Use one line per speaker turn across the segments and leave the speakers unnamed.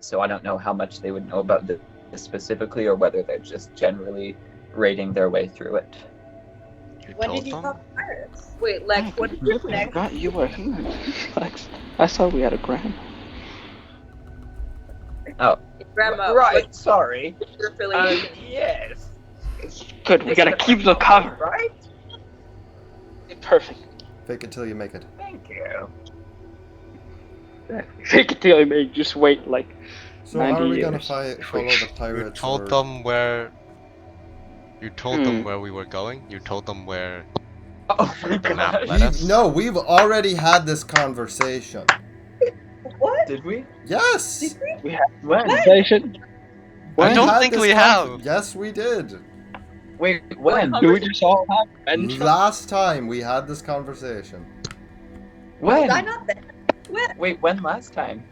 So I don't know how much they would know about this specifically, or whether they're just generally raiding their way through it.
You
When
told
did you
them?
talk to pirates? Wait, Lex,
I
what did you
completely
next?
forgot you were human. Lex, I thought we had a grandma.
Oh,
Grandma,
right. Sorry.
what's your affiliation?
Yes.
Good, we gotta keep the cover.
Right.
Perfect.
Fake it till you make it.
Thank you.
Fake it till I make. Just wait like
So
90
are we gonna
years.
follow the
You
pirates?
told
or...
them where. You told them
Hmm.
where we were going. You told them where
Oh my
the map
gosh.
led us.
No, we've already had this conversation.
What?
Did we?
Yes.
We had
When?
conversation.
I
We
don't
had
think
this
we have.
Yes, we did.
Wait, when?
Do we just all have and
Last time we had this conversation.
When?
Was I not there? When?
Wait, when last time?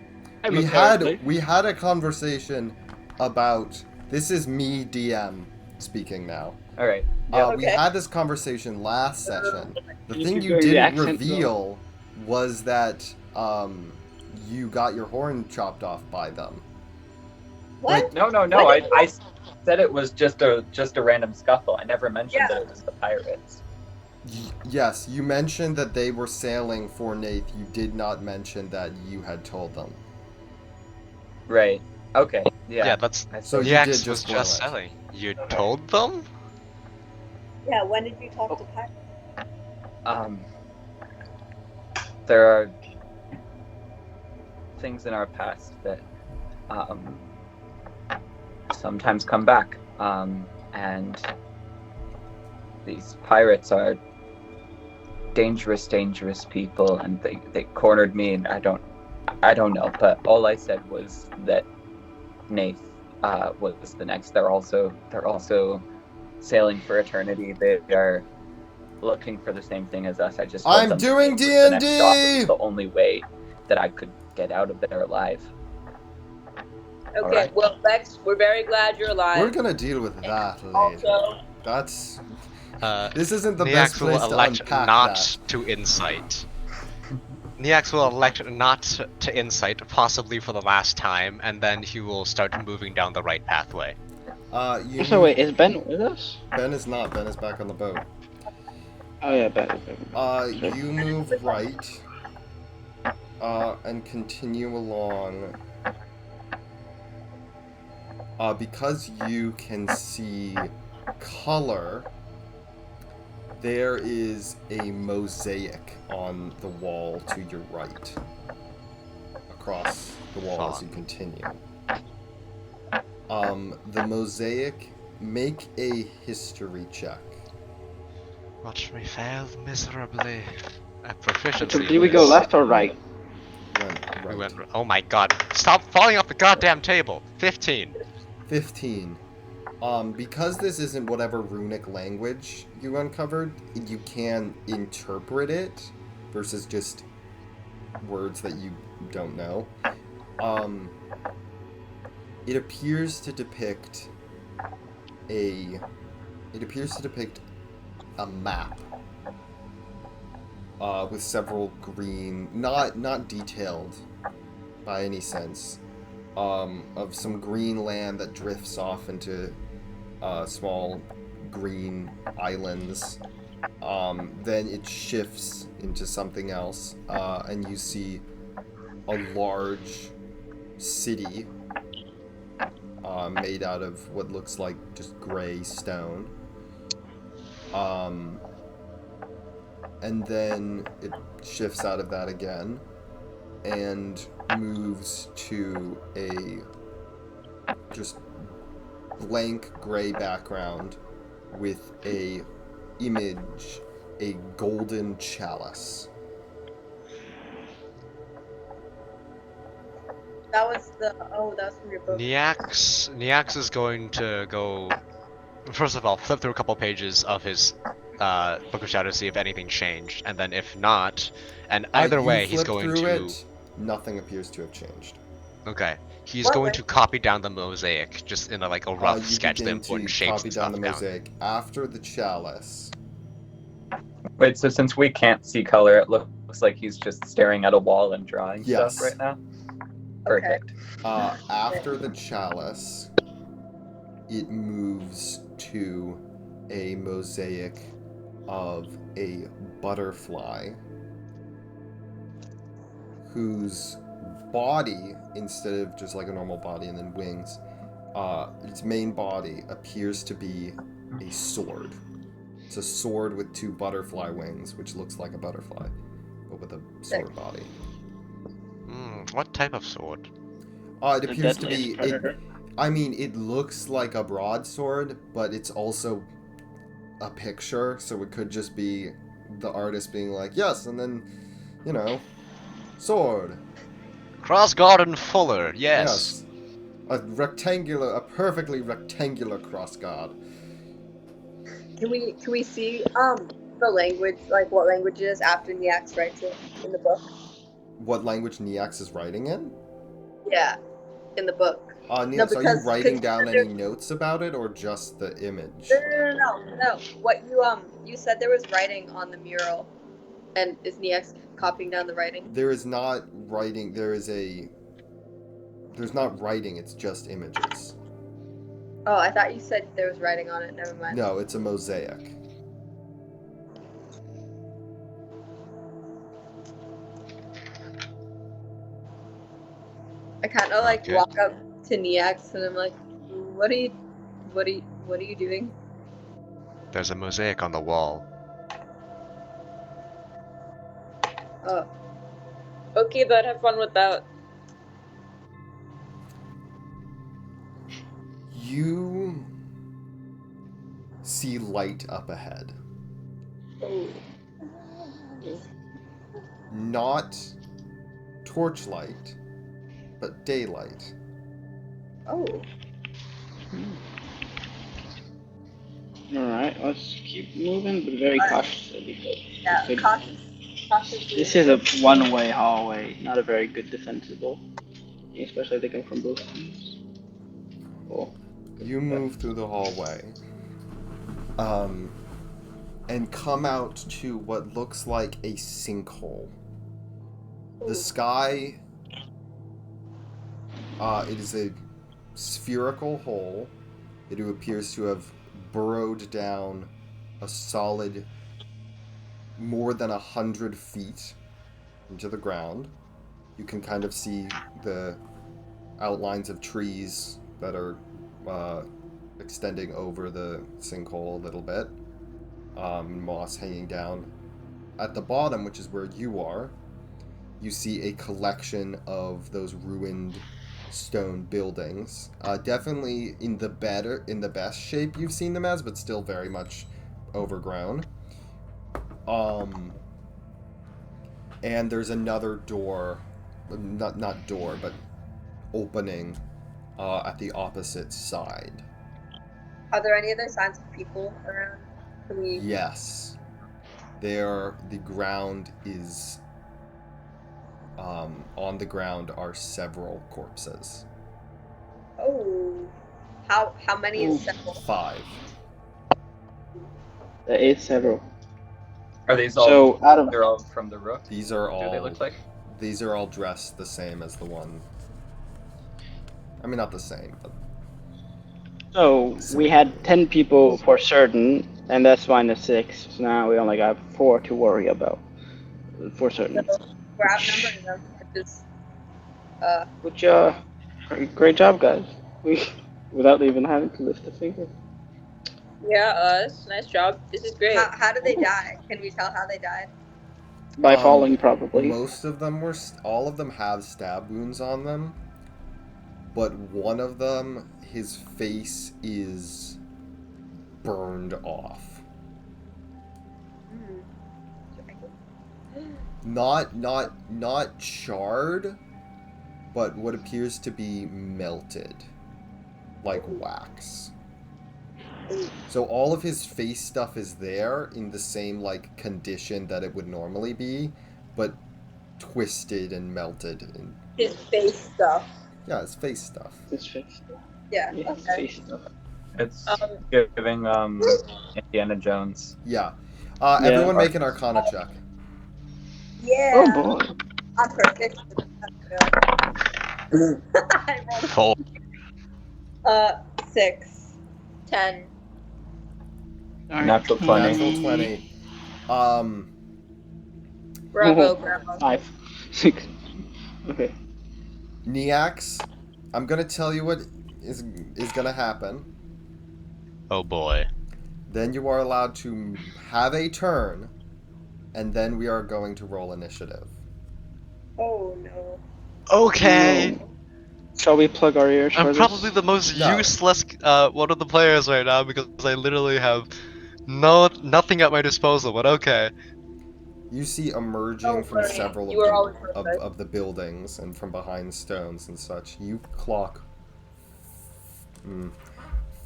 We had a conversation about. This is me, DM, speaking now.
All right.
We
Okay.
had this conversation last session. The
You
thing
keep
you
doing the
didn't
accent,
reveal was that you got your horn chopped off by them.
What?
No.
When did
I said it was just a random scuffle. I never mentioned
Yeah.
that it was the pirates.
Yes, you mentioned that they were sailing for Naath. You did not mention that you had told them.
Right. Okay. Yeah.
Yeah, that's.
I
So
see.
you
The
did
axe was
just spoil
just
it.
selling. You told them?
Yeah, when did you talk to pirates?
There are things in our past that sometimes come back, and these pirates are dangerous people, and they cornered me, and I don't know, but all I said was that Naath was the next. They're also sailing for eternity. They are looking for the same thing as us. I just told
I'm
them
doing
that the next stop
D&D!
was the only way that I could get out of there alive.
Okay,
Alright.
well, Lex, we're very glad you're alive.
We're gonna deal with that later.
Also,
That's.
Uh,
This isn't the best
Niax will
place to
elect
unpack
not
that.
to insight. Niax will elect not to insight, possibly for the last time, and then he will start moving down the right pathway.
So wait, is Ben with us?
Ben is not. Ben is back on the boat.
Oh yeah, Ben.
You move right, and continue along. Because you can see color, there is a mosaic on the wall to your right. Across the wall as you continue. The mosaic, make a history check.
Watch me fail miserably. At proficiency.
Did we go left or right?
Went right.
We went. Oh my god! Stop falling off the goddamn table. 15.
15. Because this isn't whatever runic language you uncovered, you can interpret it versus just words that you don't know. It appears to depict a map with several green, not detailed by any sense, of some green land that drifts off into small green islands. Then it shifts into something else, and you see a large city made out of what looks like just gray stone. And then it shifts out of that again and moves to a just blank gray background with a image, a golden chalice.
that was from your book.
Niax is going to go. First of all, flip through a couple pages of his Book of Shadows, see if anything changed, and then if not, and either
You
way, he's
flip
going
through
to.
it, nothing appears to have changed.
Okay, he's
What
going
way?
to copy down the mosaic, just in a rough
You
sketch, the
begin
important
to
shapes
copy
and
down
stuff
the mosaic. After the chalice,
Wait, so since we can't see color, it looks like he's just staring at a wall and drawing
Yes.
stuff right now? Perfect.
After the chalice, it moves to a mosaic of a butterfly whose body, instead of just like a normal body and then wings, its main body appears to be a sword. It's a sword with two butterfly wings, which looks like a butterfly, but with a sword body.
What type of sword?
It
The
appears to
deadliest
be.
predator.
It looks like a broadsword, but it's also a picture, so it could just be the artist being like, yes, and then, sword.
Crossguard and Fuller, yes.
A perfectly rectangular crossguard.
Can we see the language, like what language it is after Niax writes it in the book?
What language Neax is writing in?
Yeah, in the book.
Neax, are you writing
because
down any notes about it, or just the image?
No. What you said there was writing on the mural, and is Niax copying down the writing?
There is not writing. There's not writing. It's just images.
Oh, I thought you said there was writing on it. Never mind.
No, it's a mosaic.
I kind of
Okay.
walk up to Niax and I'm like, what are you doing?
There's a mosaic on the wall.
Oh,
Okay, bud, have fun with that.
You see light up ahead.
oh.
Not torchlight, but daylight.
Oh.
Alright, let's keep moving, but very cautiously because
Yeah, cautiously.
this is a one-way hallway, not a very good defensible, especially if they come from both sides. Cool.
You move through the hallway, and come out to what looks like a sinkhole. The sky, it is a spherical hole. It appears to have burrowed down a solid more than 100 feet into the ground. You can kind of see the outlines of trees that are extending over the sinkhole a little bit. Moss hanging down. At the bottom, which is where you are, you see a collection of those ruined stone buildings. Definitely in the best shape you've seen them as, but still very much overgrown. And there's another door, not door, but opening at the opposite side.
Are there any other signs of people around? Can we?
Yes. The ground is... on the ground are several corpses.
Oh. How many is several?
5.
There is several.
Are these all?
So out of
They're all from the Rook.
These are all...
Do they look like?
These are all dressed the same as the one... I mean, not the same, but...
So we had 10 people for certain, and that's -6. So now we only got 4 to worry about for certain.
So we're outnumbering them. Just
Which great job, guys. We without even having to lift a finger.
Yeah, us. Nice job. This is great.
how did they die? Can we tell how they died?
By falling, probably.
Most of them were... all of them have stab wounds on them. But one of them, his face is burned off. Not charred, but what appears to be melted, like wax. So all of his face stuff is there in the same like condition that it would normally be, but twisted and melted. And
His face stuff.
yeah, his face stuff.
His face.
Yeah.
Yeah, his
Okay.
face stuff.
It's
Um,
giving Indiana Jones.
Yeah.
Yeah.
Everyone make an Arcana check.
Yeah.
Oh boy.
I'm perfect. I rolled
4.
6.
10.
Natural 20.
Natural 20.
Bravo, bravo.
5, 6. Okay.
Neax, I'm gonna tell you what is gonna happen.
Oh boy.
Then you are allowed to have a turn, and then we are going to roll initiative.
Oh no.
Okay.
No. Shall we plug our ears for
I'm
this?
probably the most
No.
useless one of the players right now because I literally have nothing at my disposal. But okay.
You see emerging
Don't
from
worry,
several
you are always
of
perfect.
the buildings and from behind stones and such. You clock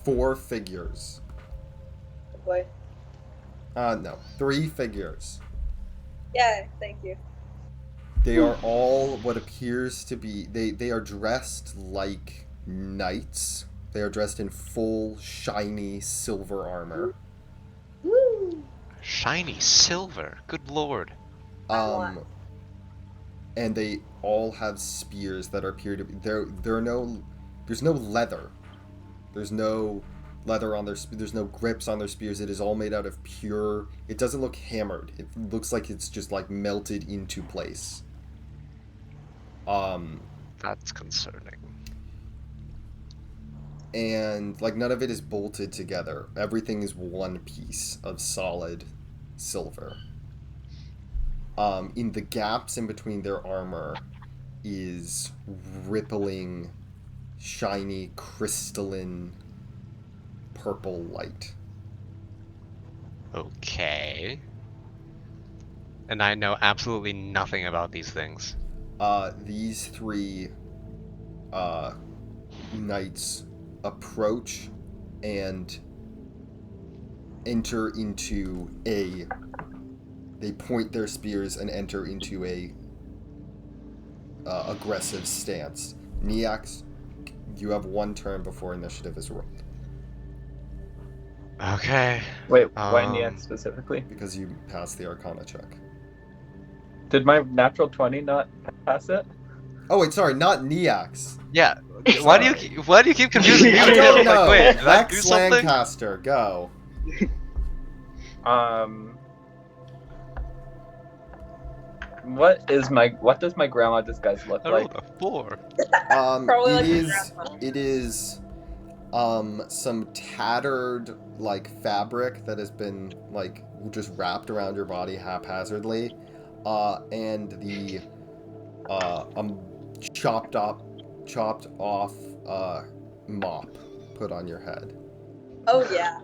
4 figures.
Boy.
No, 3 figures.
Yeah, thank you.
They are all what appears to be. They are dressed like knights. They are dressed in full, shiny silver armor.
Woo!
Shiny silver. Good lord.
I want.
And they all have spears that appear to be. There's no leather. There's no leather on their. There's no grips on their spears. It is all made out of pure. It doesn't look hammered. It looks like it's just like melted into place.
That's concerning.
And like none of it is bolted together. Everything is one piece of solid silver. In the gaps in between their armor is rippling, shiny, crystalline, purple light.
Okay. And I know absolutely nothing about these things.
These 3 knights approach and enter into a. They point their spears and enter into a aggressive stance. Neax, you have 1 turn before initiative is rolled.
Okay.
Wait, why Naath specifically?
Because you passed the Arcana check.
Did my natural 20 not pass it?
Oh wait, sorry, not Neax.
Yeah. Why do you keep confusing me
I
with
don't
him? Like,
know.
wait, did I do
Lex
something?
Lancaster, go.
What does my grandma disguise look
I
like?
rolled a 4.
Probably like your
It is some tattered like fabric that has been like just wrapped around your body haphazardly, and the chopped off mop put on your head.
Oh yeah.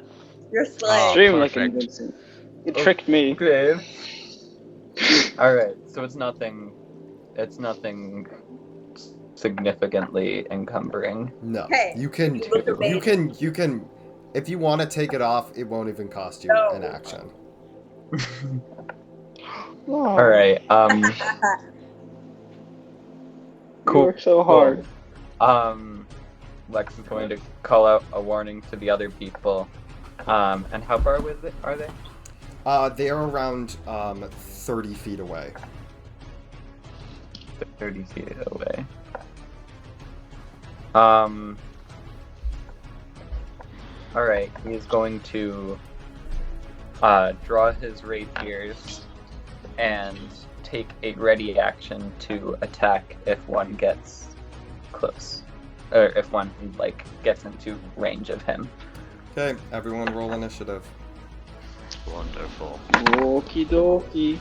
You're
Oh,
slaying.
Extreme like
perfect.
Vincent. You tricked me.
Okay. All right, so it's nothing significantly encumbering.
No,
Hey,
you can
you look amazing.
if you want to take it off, it won't even cost you
No.
an action.
Oh,
All right.
You
Cool.
work so hard.
Lex is going to call out a warning to the other people. And how far away are they?
They are around 30 feet away.
30 feet away. Alright, he's going to draw his rapiers and take a ready action to attack if one gets close. Or if one, like, gets into range of him.
Okay, everyone roll initiative.
Wonderful.
Okie dokie.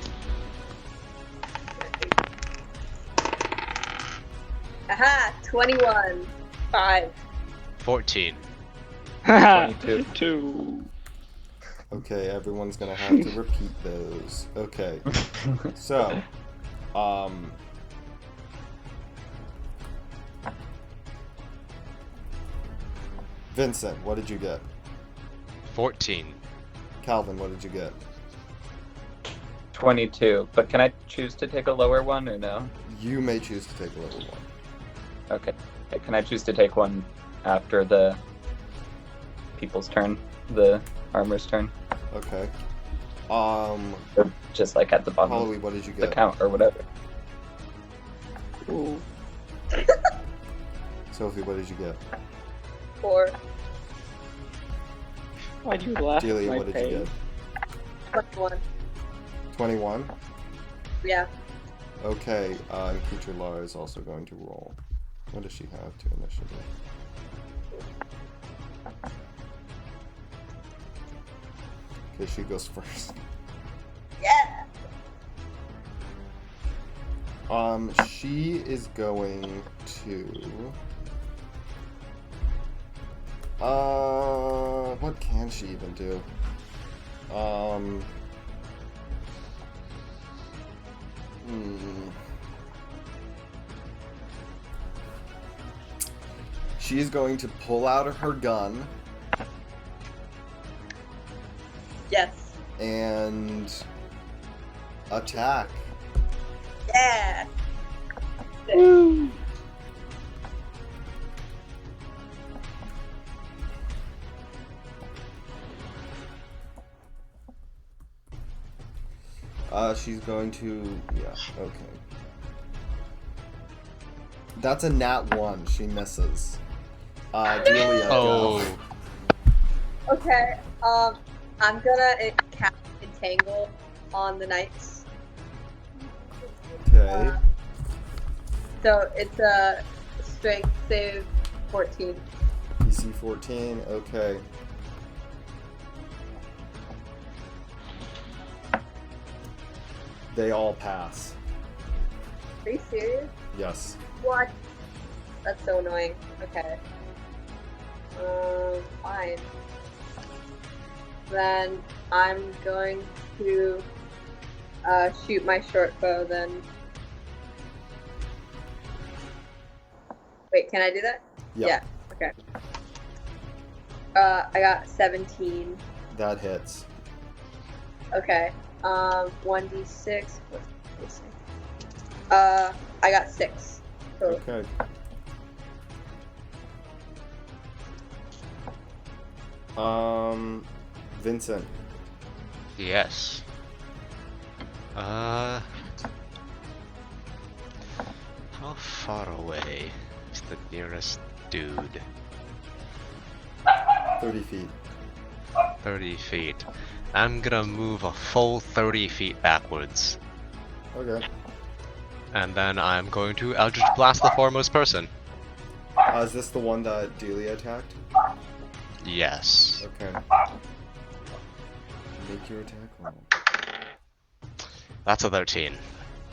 Aha! 21.
5.
14.
22.
2.
Okay, everyone's gonna have to repeat those. Okay, so, Vincent, what did you get?
14.
Calvin, what did you get?
22. But can I choose to take a lower one or no?
You may choose to take a level 1.
Okay. Can I choose to take one after the people's turn? The armor's turn?
Okay.
Or just like at the bottom
Holloway,
of
what did you
the
get?
count or whatever.
Ooh.
Sophie, what did you get?
4.
Why'd you laugh at
Delia,
my
what did
pain?
you get?
21.
21?
Yeah.
Okay, and Teacher Lara is also going to roll. What does she have to initiative? Okay, she goes first.
Yeah.
She is going to... what can she even do? She is going to pull out of her gun
Yes.
and attack.
Yeah.
Woo!
She's going to... Yeah, okay. That's a nat 1. She misses. Delia,
Oh.
go.
Okay. I'm gonna cast Entangle on the knights.
Okay.
So it's a strength save 14.
PC 14, okay. They all pass.
Are you serious?
Yes.
What? That's so annoying. Okay. Fine. Then I'm going to shoot my short bow then. Wait, can I do that?
Yeah.
Okay. I got 17.
That hits.
Okay. 1d6. What's this? I got 6. So
Okay. Vincent.
Yes. How far away is the nearest dude?
30 feet.
30 feet. I'm gonna move a full 30 feet backwards.
Okay.
And then I'm going to Eldritch Blast the foremost person.
Is this the one that Delia attacked?
Yes.
Okay. Make your attack roll.
That's a 13.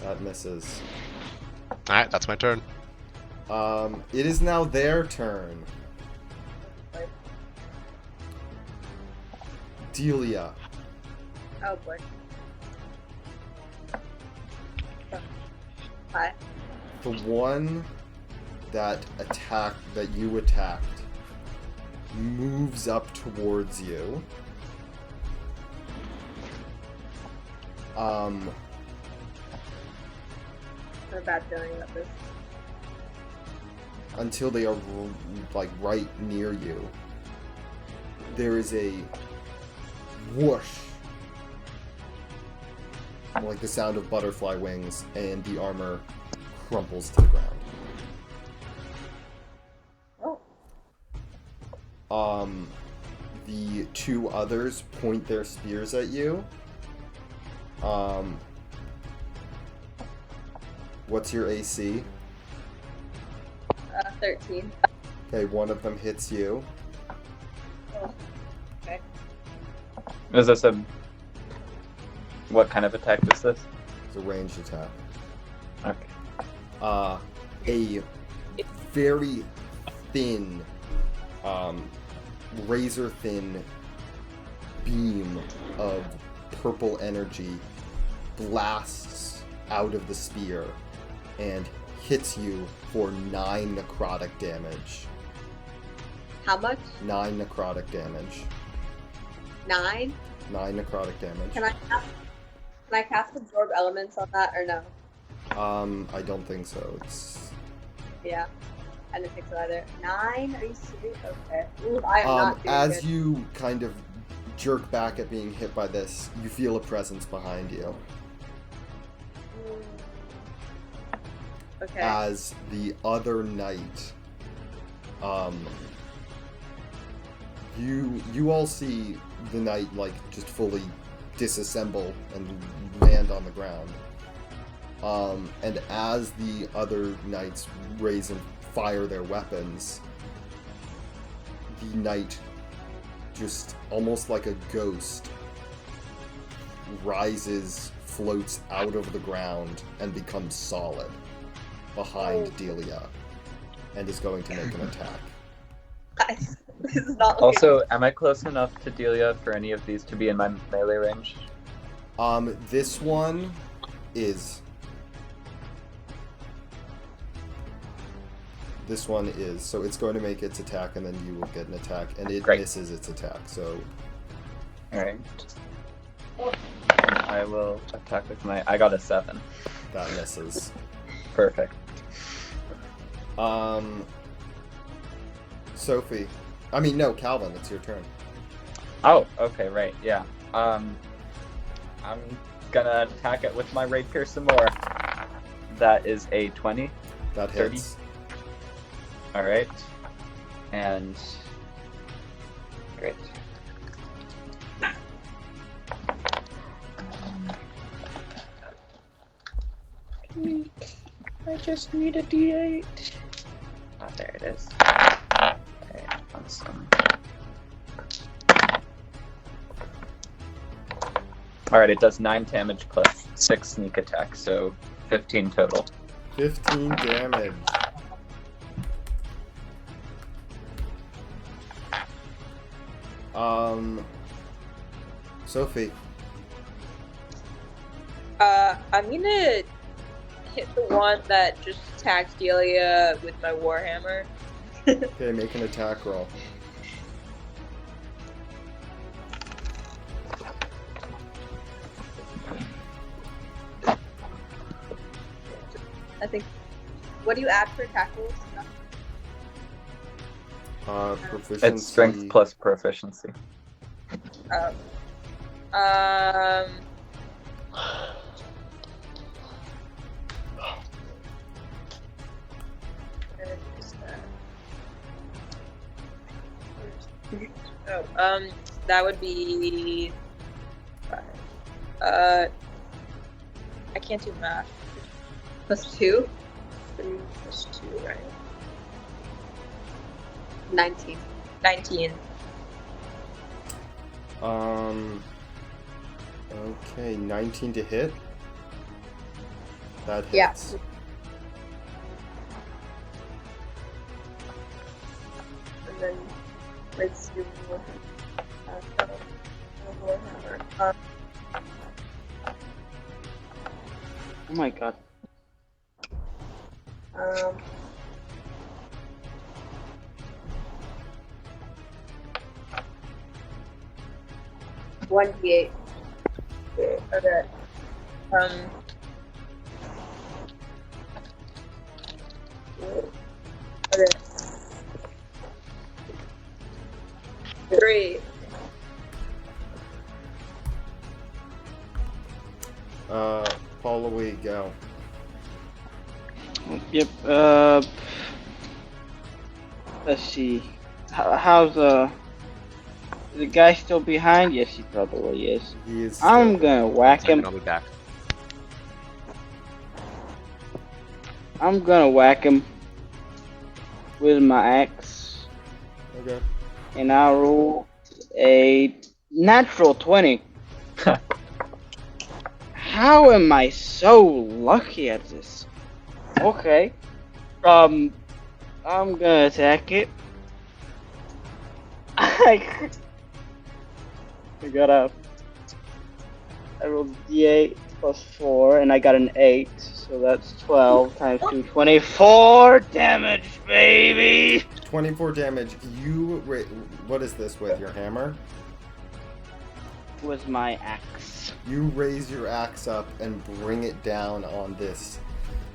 That misses.
Alright, that's my turn.
It is now their turn. Delia.
oh boy. Hi.
The one that you attacked moves up towards you.
I have a bad feeling about this.
Until they are like right near you. There is a whoosh, like the sound of butterfly wings, and the armor crumples to the ground.
Oh.
The two others point their spears at you. What's your AC?
13.
Okay, one of them hits you.
Oh. Okay.
Is this a... What kind of attack is this?
It's a ranged attack.
Okay.
A very thin, razor thin beam of purple energy blasts out of the spear and hits you for 9 necrotic damage.
How much?
9 necrotic damage.
9?
9 necrotic damage.
Can I cast absorb elements on that or no?
I don't think so. It's
Yeah. I didn't think so either. 9? Are you serious? Okay. Ooh, I am not doing
as
good.
you kind of jerk back at being hit by this, you feel a presence behind you.
Okay.
As the other knight You all see the knight like just fully disassemble and land on the ground. And as the other knights raise and fire their weapons, the knight, just almost like a ghost, rises, floats out of the ground, and becomes solid behind Delia, and is going to make an attack.
Guys, this is not looking
Also, am I close enough to Delia for any of these to be in my melee range?
This one is. This one is. So it's going to make its attack, and then you will get an attack, and it
Great.
misses its attack. So
Alright. I will attack with my... I got a 7.
that misses.
Perfect.
Sophie. I mean, no, Calvin, it's your turn.
Oh, okay, right, yeah. I'm gonna attack it with my rapier some more. That is a 20.
That
30.
hits.
Alright. And... Great. I just need a D8. Ah, there it is. Okay, awesome. Alright, it does 9 damage plus 6 sneak attack, so 15 total.
15 damage. Sophie.
I'm gonna hit the one that just attacked Delia with my warhammer.
Okay, make an attack roll.
I think. What do you add for attack rolls?
Proficiency.
It's strength plus proficiency.
That would be. I can't do math.
+2?
3 plus 2, right?
19.
19.
Okay, 19 to hit. That hits.
Yeah. And then let's do Warhammer.
Oh my god.
1d8.
Okay. Okay. 3.
Paula, we go.
Yep. Let's see. How's the guy still behind? Yes, he probably is.
He is.
I'm gonna whack him.
I'll be back.
I'm gonna whack him with my axe,
Okay.
and I roll a natural 20. How am I so lucky at this? Okay. I'm gonna attack it. I rolled D8 plus 4, and I got an 8, so that's 12 times 2, 24 damage, baby!
24 damage. What is this with your hammer?
With my axe.
You raise your axe up and bring it down on this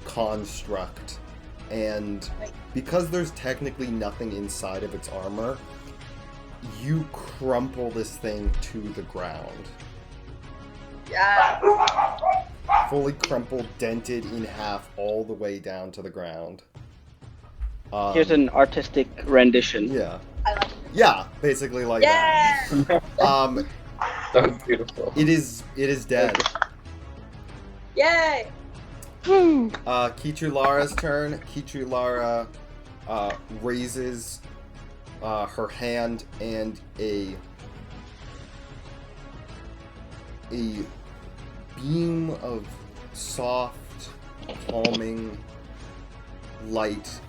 construct. And because there's technically nothing inside of its armor, you crumple this thing to the ground.
Yeah.
Fully crumpled, dented in half all the way down to the ground.
Here's an artistic rendition.
Yeah.
I like it.
Yeah, basically like
Yeah!
that.
That was beautiful.
It is dead.
Yay!
Kichu Lara's turn. Kichu Lara raises her hand, and a beam of soft, calming light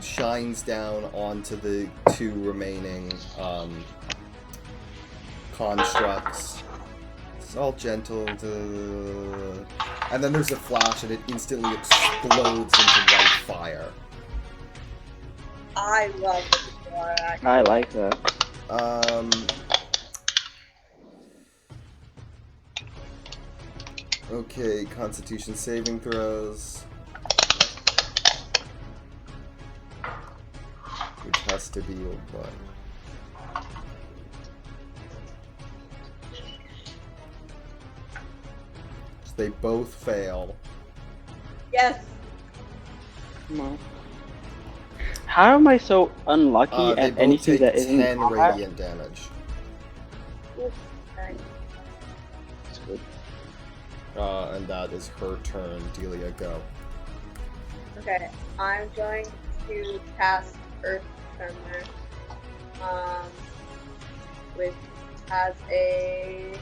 shines down onto the two remaining constructs. It's all gentle, and then there's a flash, and it instantly explodes into white fire.
I love it.
I like that.
Okay, Constitution saving throws. Which has to be what? So they both fail.
Yes!
Come on. How am I so unlucky
They
at
both
anything
take
that isn't
10
combat?
radiant damage.
Nice.
That's good.
And that is her turn. Delia, go.
Okay, I'm going to cast Earth Tremor, which has a...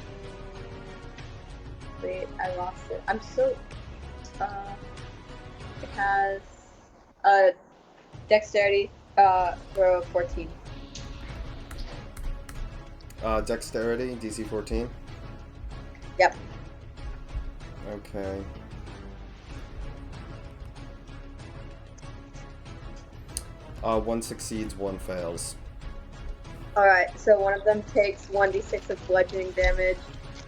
Wait, I lost it. I'm so... it has a Dexterity for 14.
Dexterity, DC 14.
Yep.
Okay. One succeeds, one fails.
Alright, so one of them takes 1d6 of bludgeoning damage.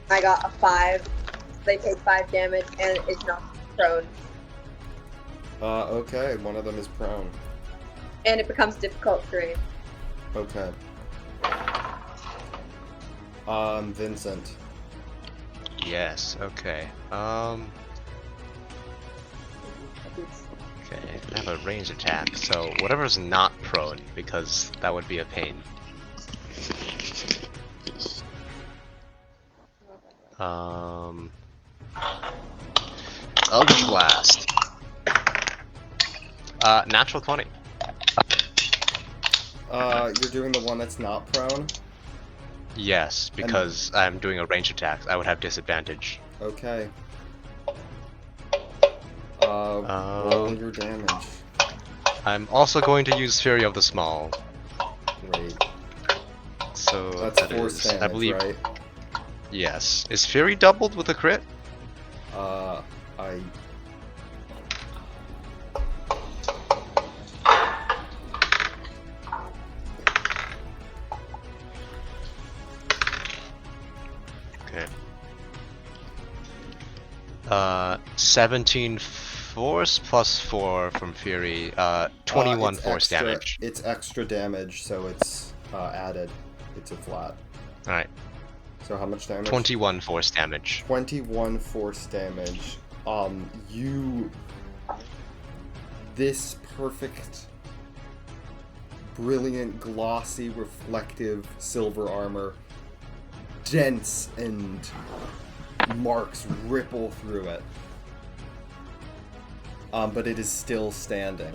I got a 5. So they take 5 damage and it's knocked prone.
Okay, one of them is prone.
And it becomes difficult terrain.
Okay. Vincent.
Yes. Okay. Okay. I have a ranged attack, so whatever's not prone, because that would be a pain. Eldritch Blast. Natural 20.
You're doing the one that's not prone?
Yes, because I'm doing a range attack. I would have disadvantage.
Okay. Roll your damage.
I'm also going to use Fury of the Small.
Great.
So
That's
that
force
is,
damage,
I believe.
right?
Yes. Is Fury doubled with a crit?
I...
Okay. 17 force plus 4 from Fury. 21
it's
force
extra,
damage.
It's extra damage, so it's added. It's a flat.
Alright.
So how much damage?
21 force damage.
21 force damage. This perfect, brilliant, glossy, reflective silver armor, dense and marks ripple through it. But it is still standing.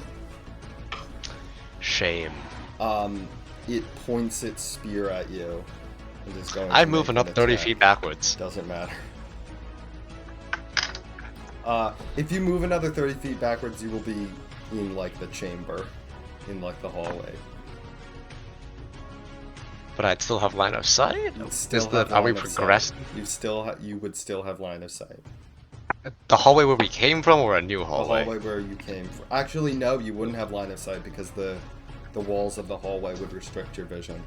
Shame.
It points its spear at you and is going
I'd
to
move
make an
another 30
attack.
feet backwards.
Doesn't matter. If you move another 30 feet backwards, you will be in, like, the chamber. In, like, the hallway.
But I'd still have line of sight?
You'd still
Is that,
have
are we
line of sight.
progressing?
You would still have line of sight.
The hallway where we came from or a new
The
hallway?
hallway where you came from. Actually, no, you wouldn't have line of sight because the walls of the hallway would restrict your vision.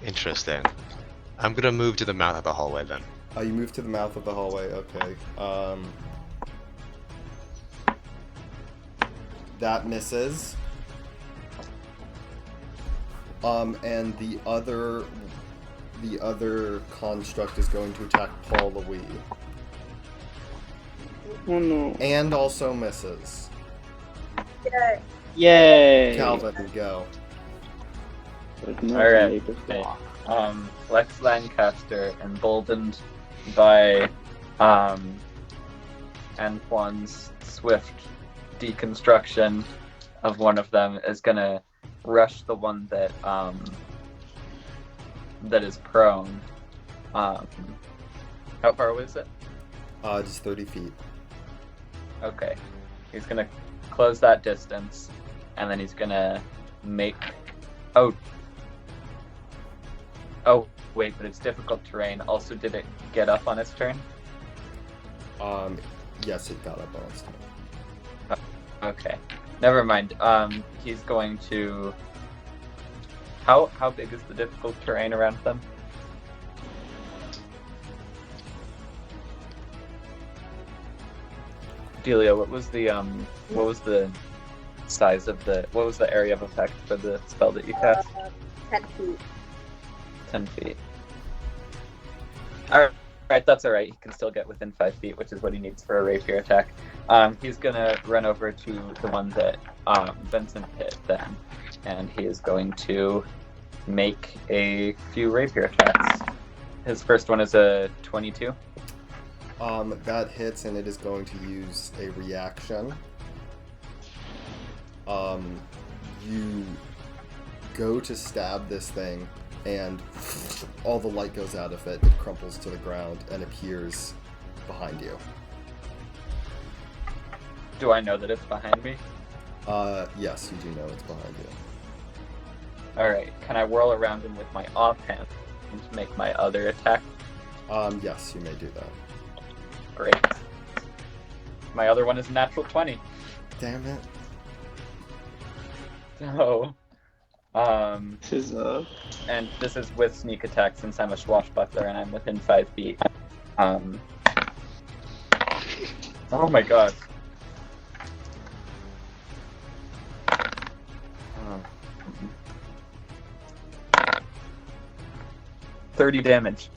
Interesting. I'm gonna move to the mouth of the hallway then.
You move to the mouth of the hallway, okay. That misses. And the other construct is going to attack Paul Louis.
Oh no.
And also misses.
Yay.
Yay!
Calvin, go.
With no
Alright.
native block.
Lex Lancaster, emboldened by Antoine's swift deconstruction of one of them, is gonna rush the one that that is prone. How far away is it?
Just 30 feet.
Okay. He's gonna close that distance, and then he's gonna make. Oh, wait, but it's difficult terrain. Also, did it get up on its turn?
Yes, it got up on its turn.
Okay. Never mind. He's going to. How big is the difficult terrain around them? Delia, what was the size of what was the area of effect for the spell that you cast?
10 feet.
10 feet. Alright, that's alright. He can still get within 5 feet, which is what he needs for a rapier attack. He's gonna run over to the one that Vincent hit then, and he is going to make a few rapier attacks. His first one is a 22.
That hits, and it is going to use a reaction. You go to stab this thing, and all the light goes out of it. It crumples to the ground and appears behind you.
Do I know that it's behind me?
Yes, you do know it's behind you.
Alright, can I whirl around him with my offhand and make my other attack?
Yes, you may do that.
Great. My other one is a natural 20.
Damn it.
So,
This is
and this is with sneak attack since I'm a swashbuckler and I'm within 5 feet. Oh my god. 30 damage.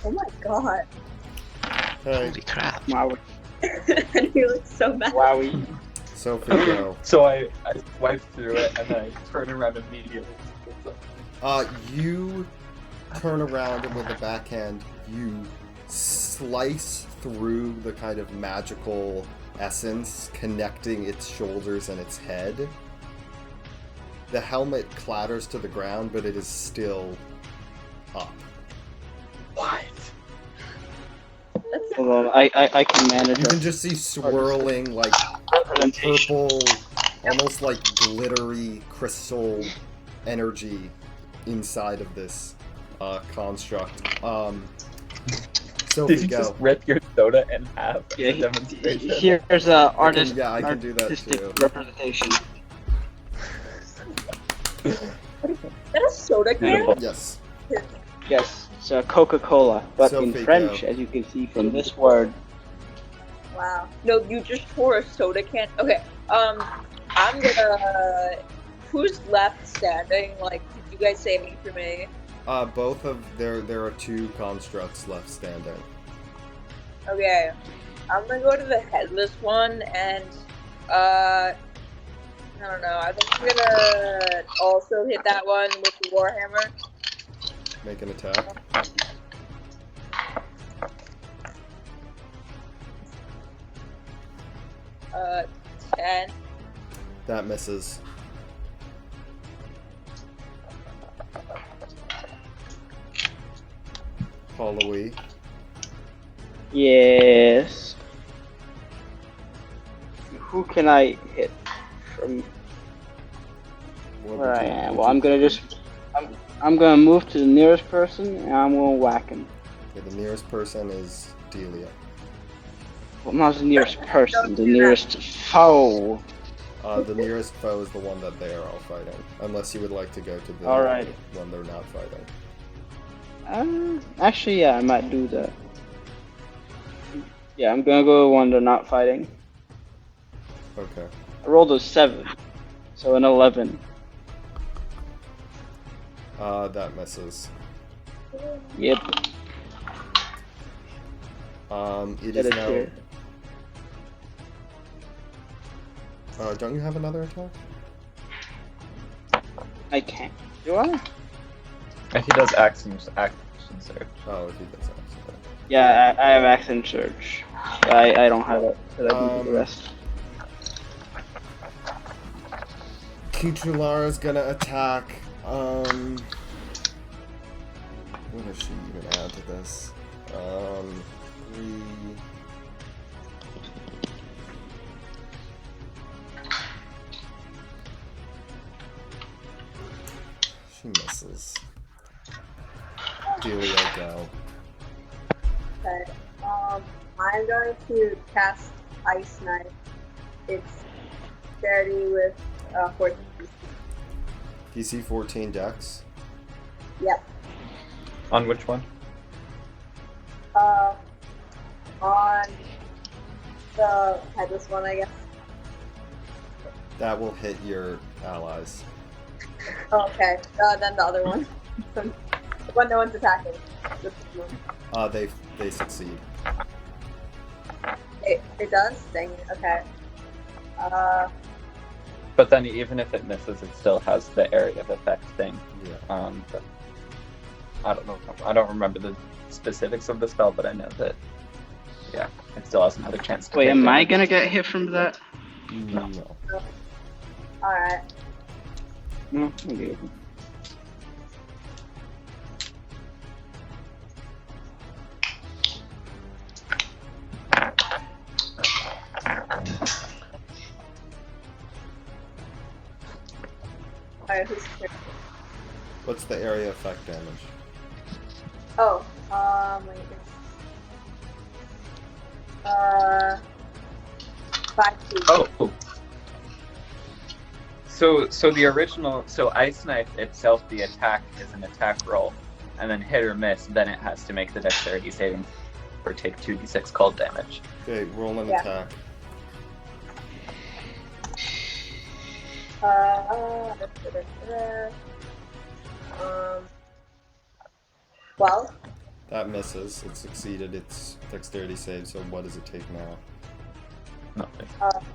Oh my god.
Hey,
Holy crap.
wow.
And he looks so mad.
Wowie.
Sophie, go.
So I swipe through it and then I turn around immediately.
You turn around, and with the backhand, you slice through the kind of magical essence connecting its shoulders and its head. The helmet clatters to the ground, but it is still up.
What?
Hold on, I can manage
You
it.
can just see swirling, like,
Representation.
purple, almost like glittery crystal energy inside of this construct. Sophie,
Did you
go.
just rip your soda in half?
Yeah,
as a demonstration?
here's a artist.
I can do that
artistic
too.
representation.
Is that a soda can?
Beautiful.
Yes.
Yes, it's Coca-Cola, but
Sophie,
in French,
go.
as you can see from this word.
Wow.
No, you just tore a soda can. Okay. I'm gonna. Who's left standing? Like, did you guys save me for me?
Both of there are two constructs left standing.
Okay. I'm gonna go to the headless one and I don't know. I think I'm gonna also hit that one with the warhammer.
Make an attack.
Uh, 10.
That misses. Pauloe.
Yes. Who can I hit from
What
where
would
I
you-
am?
would
Well,
you-
I'm gonna just. I'm gonna move to the nearest person, and I'm gonna whack him.
Okay, the nearest person is Delia.
Well, not the nearest person, the nearest foe.
The nearest foe is the one that they are all fighting. Unless you would like to go to the
Alright.
one they're not fighting.
Actually, yeah, I might do that. Yeah, I'm gonna go with one they're not fighting.
Okay.
I rolled a 7, so an 11.
That misses.
Yep,
It
get
is
it
now
here.
Don't you have another attack?
I can't. Do I?
He does action surge.
Oh, if he does that.
Yeah, I have action surge. I don't have it. So I can do the rest.
Kichulara's gonna attack. What does she even add to this? 3. She misses. Delia, go.
Okay. I'm going to cast Ice Knife. It's charity with 14.
DC 14 Dex.
Yep.
On which one?
On the headless one, I guess.
That will hit your allies.
Okay. Then the other one. When no one's attacking. This one.
They succeed.
It does? Dang it. Okay.
But then even if it misses, it still has the area of effect thing.
Yeah.
But I don't know. I don't remember the specifics of the spell, but I know that. Yeah, it still has another chance to.
Wait,
take
am I
damage.
gonna get hit from that?
No.
Alright.
No. Okay.
Alright, who's turn?
What's the area effect damage?
Oh, wait. 5 feet.
Oh. So the original, Ice Knife itself, the attack is an attack roll, and then hit or miss, then it has to make the dexterity saving or take 2d6 cold damage.
Okay, roll an
Yeah.
attack.
12.
That misses. It succeeded its dexterity save, so what does it take now?
Nothing.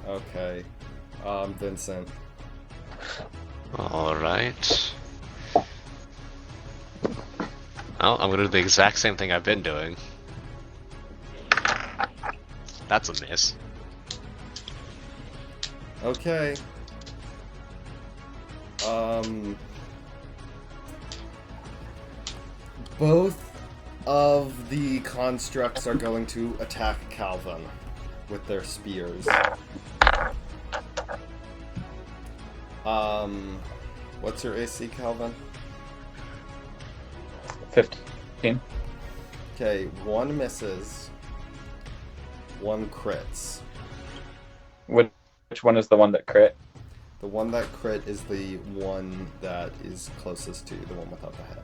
Okay. Vincent.
Alright. Well, I'm gonna do the exact same thing I've been doing. That's a miss.
Okay. Both of the constructs are going to attack Calvin with their spears. What's your AC, Calvin?
15.
Okay, one misses, one crits.
Which one is the one that crit?
The one that crit is the one that is closest to you, the one without the head.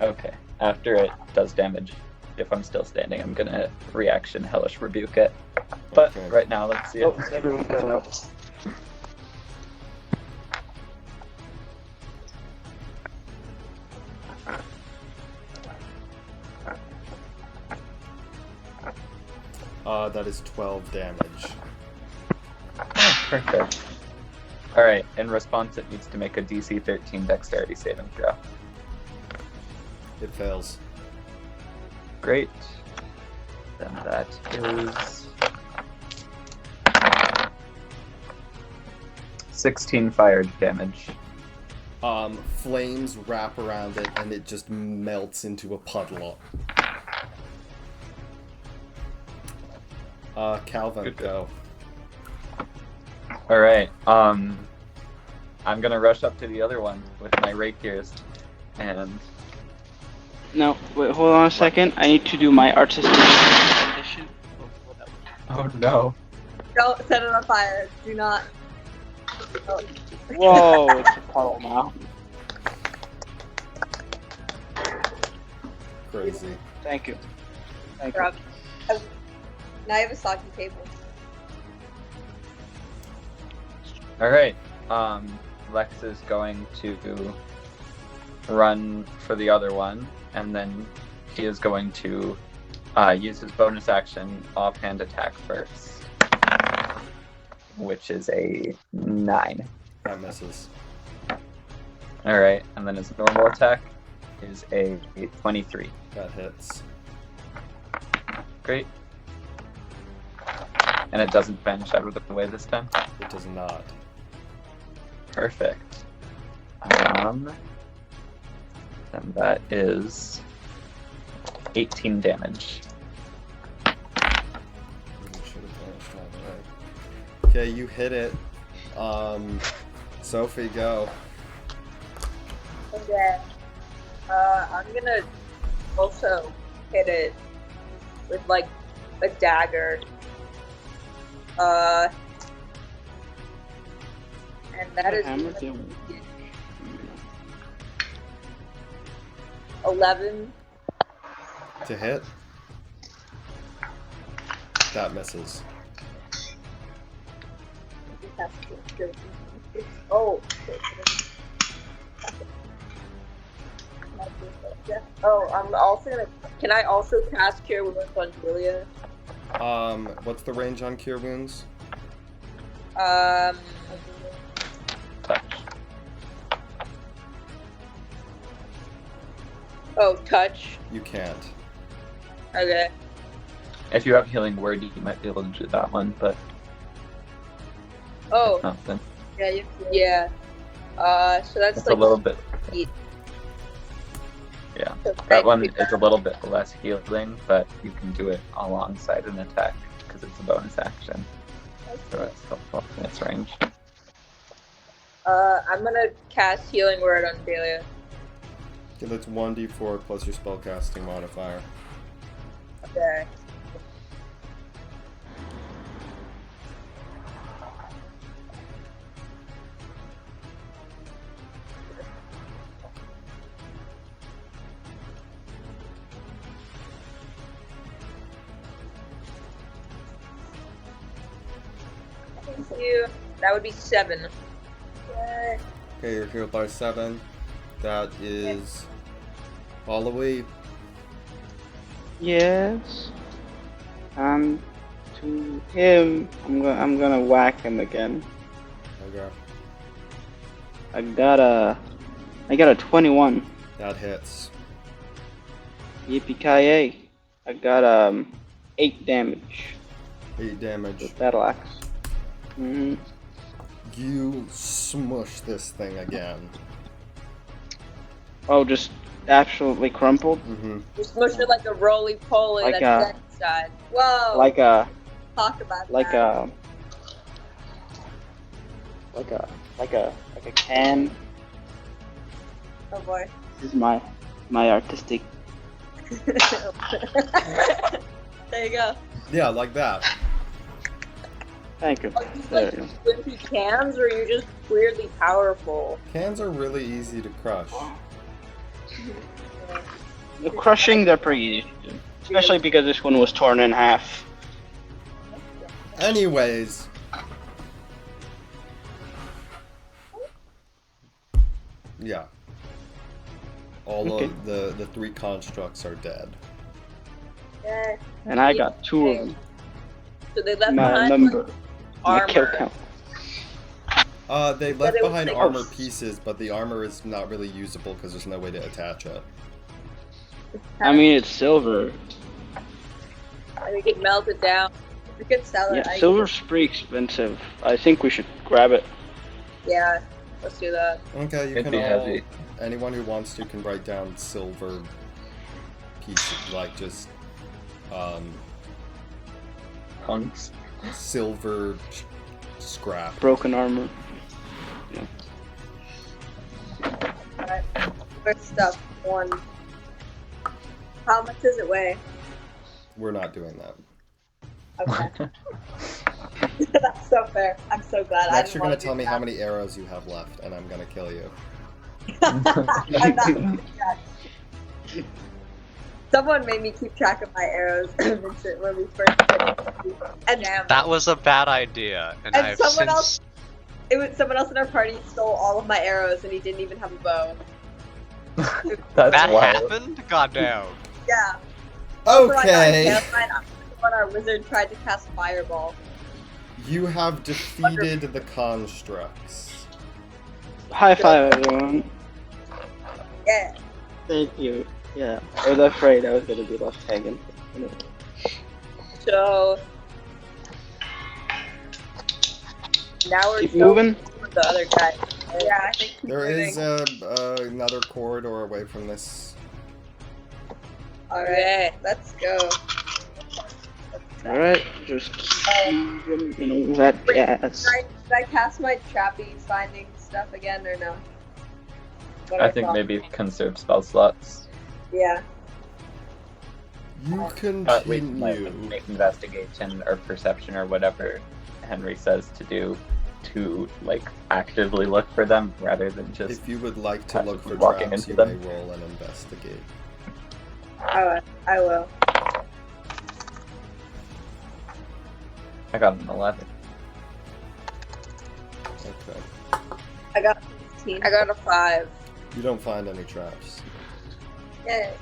Okay. After it does damage, if I'm still standing, I'm gonna reaction Hellish Rebuke it. But
Okay.
right now, let's see it.
Oh, everyone got out.
That is 12 damage.
Oh, perfect. Alright, in response, it needs to make a DC 13 dexterity saving throw.
It fails.
Great. Then that is 16 fire damage.
Flames wrap around it and it just melts into a puddle. Calvin,
Good.
go.
Alright, I'm gonna rush up to the other one with my rapiers, and
No, wait, hold on a second. I need to do my artistic rendition.
oh no.
Don't set it on fire. Do not. Oh.
Whoa, it's a puddle now.
Crazy.
Thank you. Thank you.
Rob. Now I have a soggy table.
Alright, Lex is going to run for the other one, and then he is going to use his bonus action offhand attack first. which is a 9.
That misses.
All right, and then his normal attack is a 23.
That hits.
Great. And it doesn't vanish out of the way this time.
It does not.
Perfect. And that is 18 damage.
Okay, you hit it. Sophie, go.
Okay. I'm gonna also hit it with like a dagger. And that is
Hammer damage.
11.
To hit. That misses.
Oh. Oh, I'm also gonna. Can I also cast Cure Wounds on Julia?
What's the range on Cure Wounds?
Touch.
Oh, touch.
You can't.
Okay.
If you have Healing Word, you might be able to do that one, but
Oh,
if not, then
yeah. So that's
it's
like
a little bit.
eight.
Yeah,
So
that one
technically
is a little bit less healing, but you can do it alongside an attack because it's a bonus action. So it's helpful in its range.
I'm gonna cast Healing Word on Dahlia.
Okay, that's 1d4 plus your spellcasting modifier.
Okay. Thank you. That would be 7. Yay.
Okay, you're healed by 7. That is Holloway.
Yes. To him, I'm gonna whack him again.
Okay.
I got a 21.
That hits.
Yippee-ki-yay. I got 8 damage
8 damage.
with battle axe. Mm-hmm.
You smush this thing again.
Oh, just absolutely crumpled.
Mm-hmm.
You smush it like a roly-poly
Like
that's dead inside. Whoa!
Like a
Talk about
like
that.
a can.
Oh boy.
This is my artistic.
There you go.
Yeah, like that.
Thank you.
Are you
There
like
you go.
wimpy cans, or you're just weirdly powerful?
Cans are really easy to crush.
The crushing, they're pretty easy to do. Especially because this one was torn in half.
Anyways. Yeah. All
Okay.
of the 3 constructs are dead.
Yeah.
And I got 2 of them.
So they left
My
behind
number.
like,
My kill
armor.
count.
They left
it was
behind
like-
armor pieces, but the armor is not really usable because there's no way to attach it.
I mean, it's silver.
And we could melt it down. We could sell it.
Yeah, silver's pretty expensive. I think we should grab it.
Yeah, let's do that.
Okay, you
It'd
can
be
all.
heavy.
Anyone who wants to can write down silver pieces, like just
Punks.
silver scrap.
Broken armor.
Alright. First up, 1. How much does it weigh?
We're not doing that.
Okay. That's so fair. I'm so glad.
Next,
I
you're gonna tell me how many arrows you have left, and I'm gonna kill you.
I'm not doing that. Someone made me keep track of my arrows, Vincent, when we first did. And
That was a bad idea, and
And
I've
someone
since.
else- it was someone else in our party stole all of my arrows, and he didn't even have a bow.
That's
That
wild.
happened? Goddamn.
Yeah. Also, I got
Okay.
terrified when our wizard tried to cast fireball.
You have defeated the constructs.
High five, everyone.
Yeah.
Thank you. Yeah, I was afraid I was gonna be left hanging.
So now we're
Keep
still
moving.
with the other guy.
Yeah, I think keep
There
moving.
is another corridor away from this.
Alright, let's go.
Alright, just keep moving, you know, that
Wait,
jazz.
Should I cast my trappy finding stuff again or no? What
I think
thought.
maybe conserve spell slots.
Yeah.
You
We
continue.
might make investigation or perception or whatever Henry says to do to like actively look for them rather than just.
If you would like to look for
Walking
traps,
into
you
them.
may roll and investigate.
I will.
I got an 11.
Okay.
I got 15.
I got a 5.
You don't find any traps.
Yay.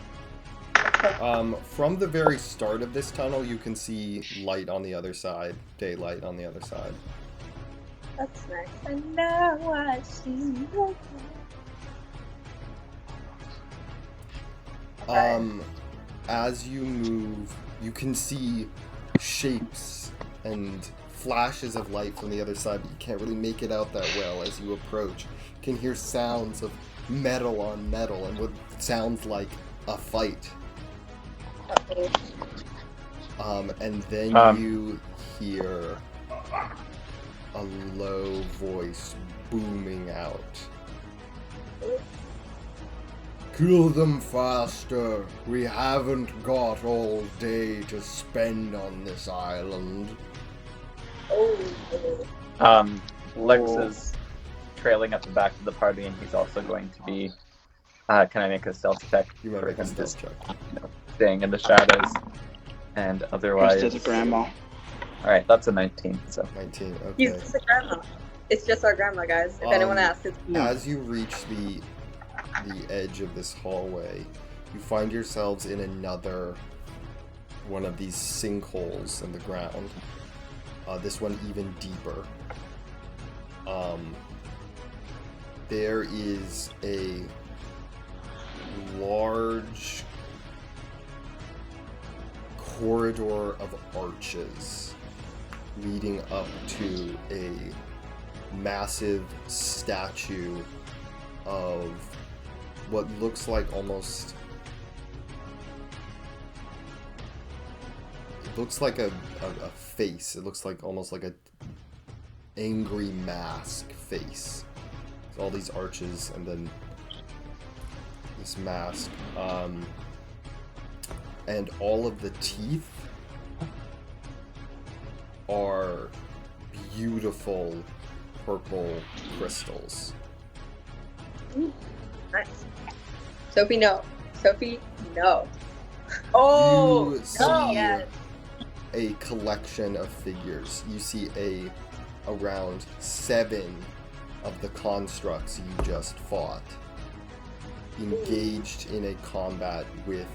From the very start of this tunnel, you can see light on the other side, daylight on the other side.
That's nice.
And now I see you.
As you move, you can see shapes and flashes of light from the other side, but you can't really make it out that well as you approach. You can hear sounds of metal on metal and what sounds like a fight. And then you hear a low voice booming out. Kill them faster. We haven't got all day to spend on this island.
Lex is trailing at the back of the party, and he's also going to be. Can I make a stealth check?
You might
for
make a
him to,
stealth check.
staying in the shadows, and otherwise.
Just as a grandma.
All right, that's a 19. So
19,
He's
okay.
just a grandma. It's just our grandma, guys. If anyone asks, it's
As you reach the edge of this hallway, you find yourselves in another one of these sinkholes in the ground. This one even deeper. There is a large corridor of arches leading up to a massive statue of what looks like almost... It looks like a face. It looks like almost like a angry mask face. There's all these arches and then this mask. And all of the teeth are beautiful purple crystals.
nice. Sophie, no. Sophie, no.
Oh,
You see
no. Yes.
a collection of figures. You see around 7 of the constructs you just fought engaged in a combat with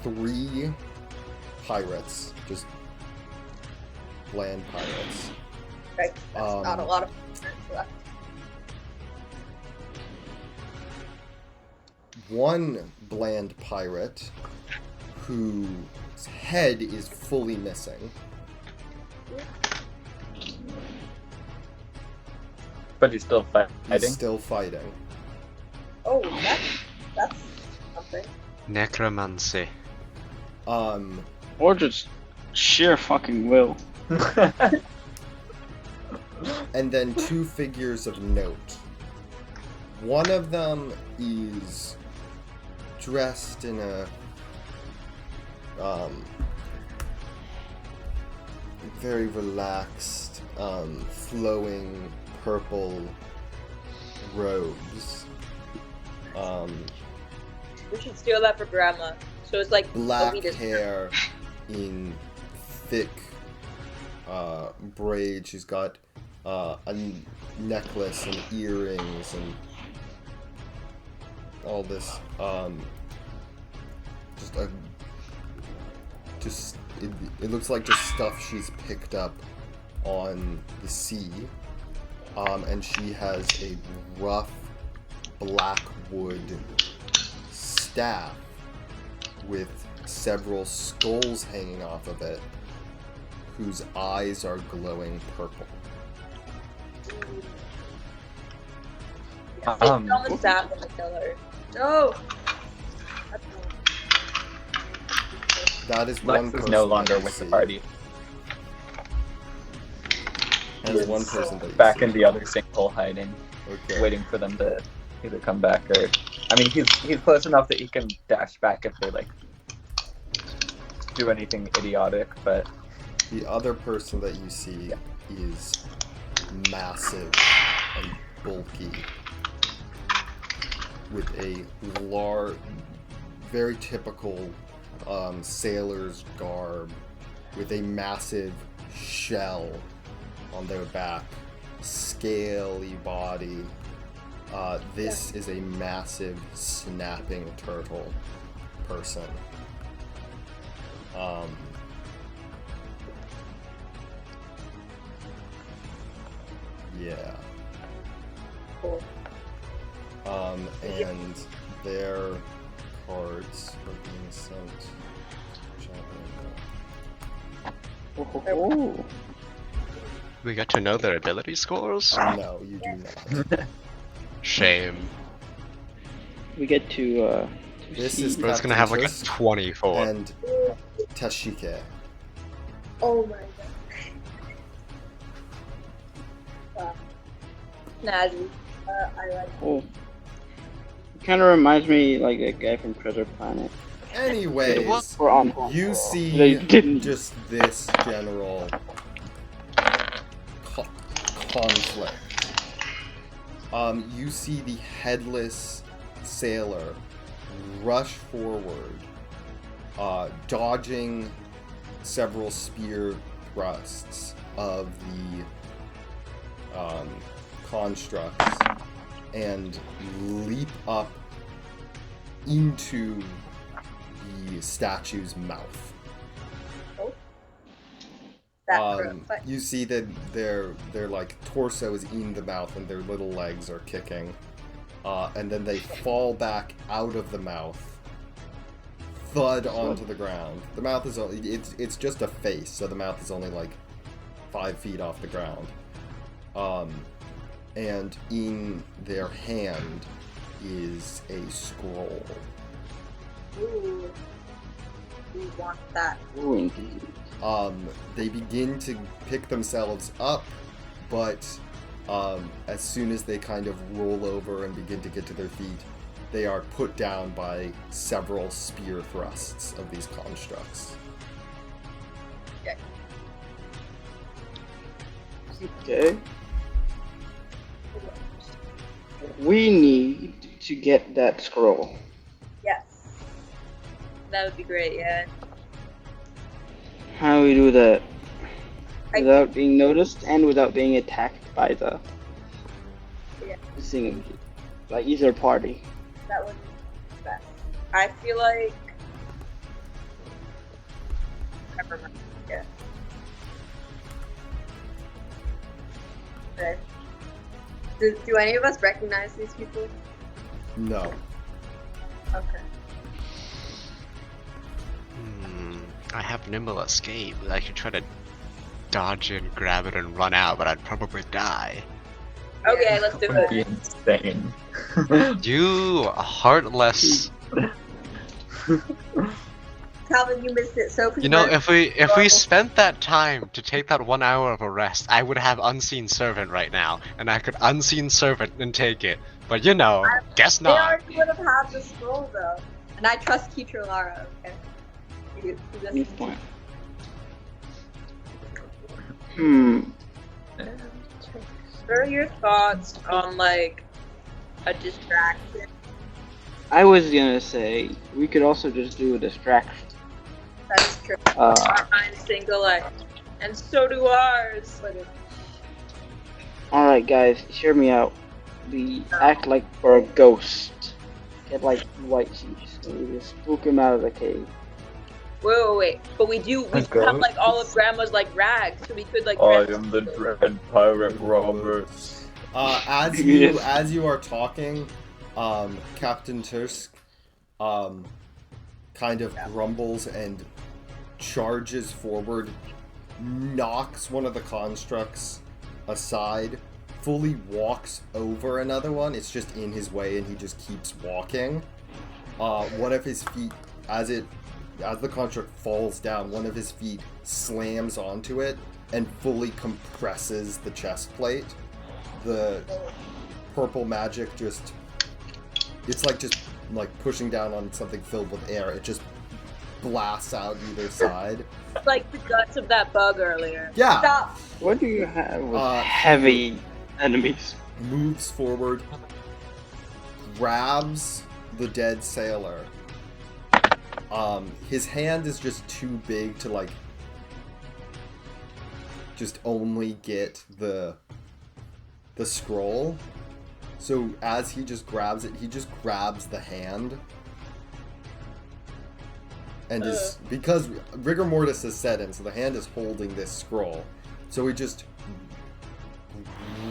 3 pirates, just bland pirates.
Right. That's not a lot of left.
One bland pirate whose head is fully missing.
but he's still fighting.
He's still fighting.
Oh, that's something.
Necromancy.
Or just sheer fucking will.
And then 2 figures of note. One of them is dressed in a very relaxed, flowing purple robes.
we should steal that for Grandma. So it's like
Black
elitist.
hair in thick braids. She's got a necklace and earrings and all this. It looks like just stuff she's picked up on the sea, and she has a rough black wood staff with several skulls hanging off of it, whose eyes are glowing purple.
It's on the staff and kill her. No!
That is one
Lex
person
is no longer
that you
with the
see.
party.
That is one person that you
Back
see.
in the other sinkhole hiding,
Okay.
waiting for them to either come back or. I mean, he's close enough that he can dash back if they like do anything idiotic, but
The other person that you see is massive and bulky, with a large, very typical sailor's garb, with a massive shell on their back, scaly body. This is a massive snapping turtle person. Yeah.
Cool.
And their cards are being sent.
Oh.
We got to know their ability scores?
No, you do not.
Shame.
We get to
This
see.
is
But it's gonna
Captain
have like a
Tusk
24.
and Tashike.
Oh my god.
Nazi.
I like
Oh. Kind of reminds me like a guy from Treasure Planet.
Anyways,
Or on.
you
They
see
didn't.
just this general conflict. You see the headless sailor rush forward, dodging several spear thrusts of the constructs, and leap up into the statue's mouth.
that. But
You see that their like torso is in the mouth and their little legs are kicking, and then they fall back out of the mouth, thud onto the ground. The mouth is only it's just a face, so the mouth is only like 5 feet off the ground. And in their hand is a scroll.
ooh, we want that.
Oh, indeed.
They begin to pick themselves up, but as soon as they kind of roll over and begin to get to their feet, they are put down by several spear thrusts of these constructs.
Okay. We need to get that scroll.
Yes.
That would be great, yeah.
How do we do that?
I
Without being noticed and without being attacked by the
Yeah.
singing, by either party.
That would be best.
I feel like
Never mind. Yeah. Okay. Do any of us recognize these people?
No.
Okay.
I have nimble escape. I could try to dodge it, grab it, and run out, but I'd probably die.
okay, let's do
That would
it.
be insane.
You heartless.
Calvin, you missed it. So
You know, if we spent that time to take that 1 hour of a rest, I would have unseen servant right now, and I could unseen servant and take it. But you know, guess
they
not.
already would have had the scroll though, and I trust Keitra Lara. Okay.
Good point. Hmm.
What are your thoughts on like a distraction?
I was gonna say we could also just do a distraction.
That is true.
Our minds think alike, and so do ours.
All right, guys, hear me out. We act like we're a ghost. Get like white sheets. And we just spook him out of the cave.
Wait. But we do have
ghost?
like all of Grandma's like rags, so we could like.
I
dress-
am the Dread Pirate Roberts.
As
Yes.
you are talking, Captain Tusk kind of grumbles and charges forward, knocks one of the constructs aside, fully walks over another one. It's just in his way, and he just keeps walking. One of his feet, as the construct falls down, one of his feet slams onto it and fully compresses the chest plate. The purple magic it's like pushing down on something filled with air. It just blasts out either side.
like the guts of that bug earlier.
Yeah.
Stop.
What do you have with
Uh,
heavy enemies?
Moves forward, grabs the dead sailor. His hand is just too big to like just only get the scroll. So as he just grabs it, he just grabs the hand. And because rigor mortis has set in, so the hand is holding this scroll. So he just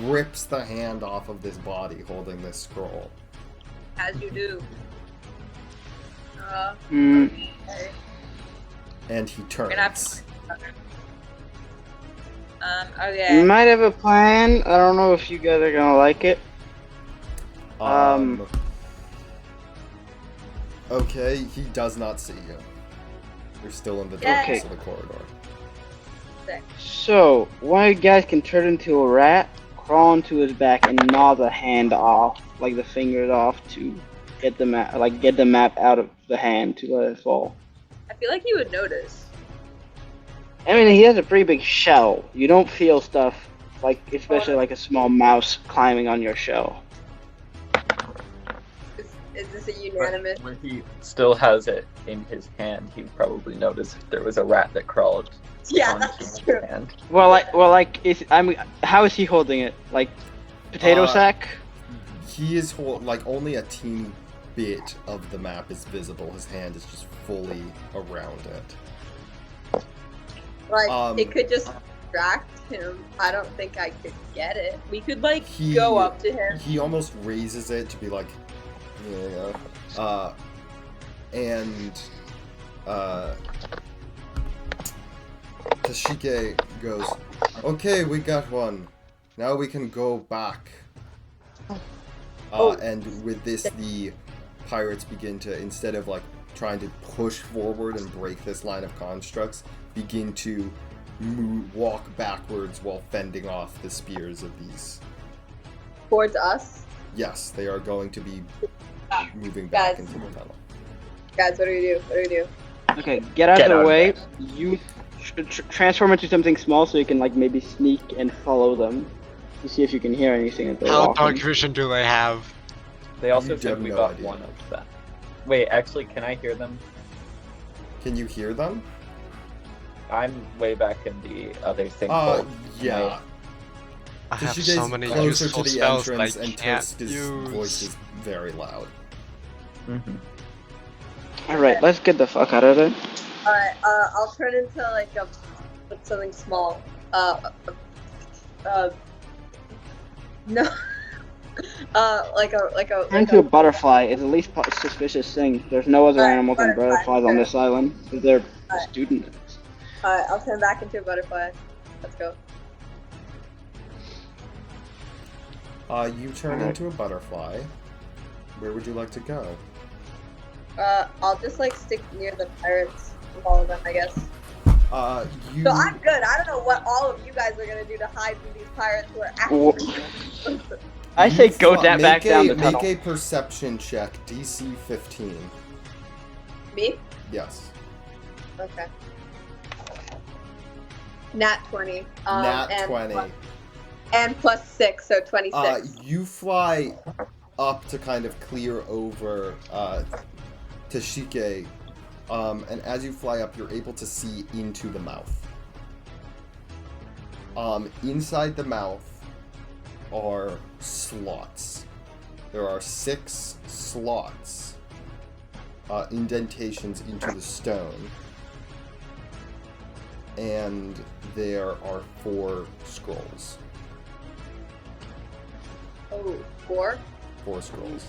rips the hand off of this body holding this scroll.
As you do. Okay.
And he
We're gonna have
turns.
Okay.
Might have a plan. I don't know if you guys are gonna like it.
Okay, he does not see you. You're still in the
Yay.
darkness of the corridor.
So, one of you guys can turn into a rat, crawl onto his back, and gnaw the hand off, like the fingers off, to get the map out of the hand to let it fall.
I feel like you would notice.
I mean, he has a pretty big shell. You don't feel stuff, like especially like a small mouse climbing on your shell.
Is this a unanimous?
When he still has it in his hand, he'd probably notice if there was a rat that crawled
Yeah,
onto
that's
his
true.
hand.
How is he holding it? Like potato sack?
He is like only a teeny bit of the map is visible. His hand is just fully around it.
Like, it could just distract him. I don't think I could get it.
We could like
He-
go up to him.
He almost raises it to be like, yeah. Tashike goes, okay, we got one. Now we can go back. And with this, the pirates begin to, instead of like trying to push forward and break this line of constructs, begin to walk backwards while fending off the spears of these.
Towards us?
Yes, they are going to be moving back
Guys.
into the tunnel.
Guys, what do we do? What do we do?
Okay, get out
Get
of
out
the
of
way. You transform into something small so you can like maybe sneak and follow them to see if you can hear anything that they're
How
walking.
dark vision do they have?
They also
You
said
have
we
no
got
idea.
one of them. Wait, actually, can I hear them?
Can you hear them?
I'm way back in the other sinkhole.
Yeah.
I have
Tashike's
so many
closer
useful
to the
spells that I
entrance, and
can't
Tusk's
use.
voice is very loud.
Mm-hmm.
Alright, let's get the fuck out of there.
Alright, I'll turn into like something small. No.
Turn into a butterfly is the least suspicious thing. There's no other
Alright,
animals than
butterfly,
butterflies on
sure.
this island. They're
Alright.
students.
Alright, I'll turn back into a butterfly. Let's go.
You turn into a butterfly. Where would you like to go?
I'll just like stick near the pirates and follow them, I guess.
You.
So I'm good. I don't know what all of you guys are gonna do to hide from these pirates who are
Wha-
actually.
I say
you
go
fly-
back down the tunnel.
Make a perception check, DC 15.
Me?
Yes.
Okay. Nat 20.
Nat
and
20.
And plus 6, so 26.
You fly up to kind of clear over Tashike, and as you fly up, you're able to see into the mouth. Inside the mouth are slots. There are 6 slots, indentations into the stone, and there are 4 scrolls.
Oh, 4?
4 scrolls.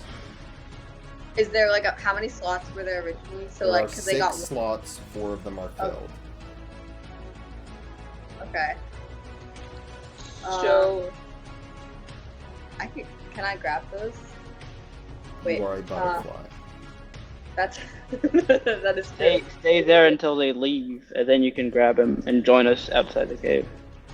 Is there like how many slots were there originally? So
There
like,
are
because
6
they got
slots, 4 of them are filled.
Okay.
So
Can I grab those? Wait.
You are a butterfly.
That's that is true.
Stay there until they leave, and then you can grab him and join us outside the cave.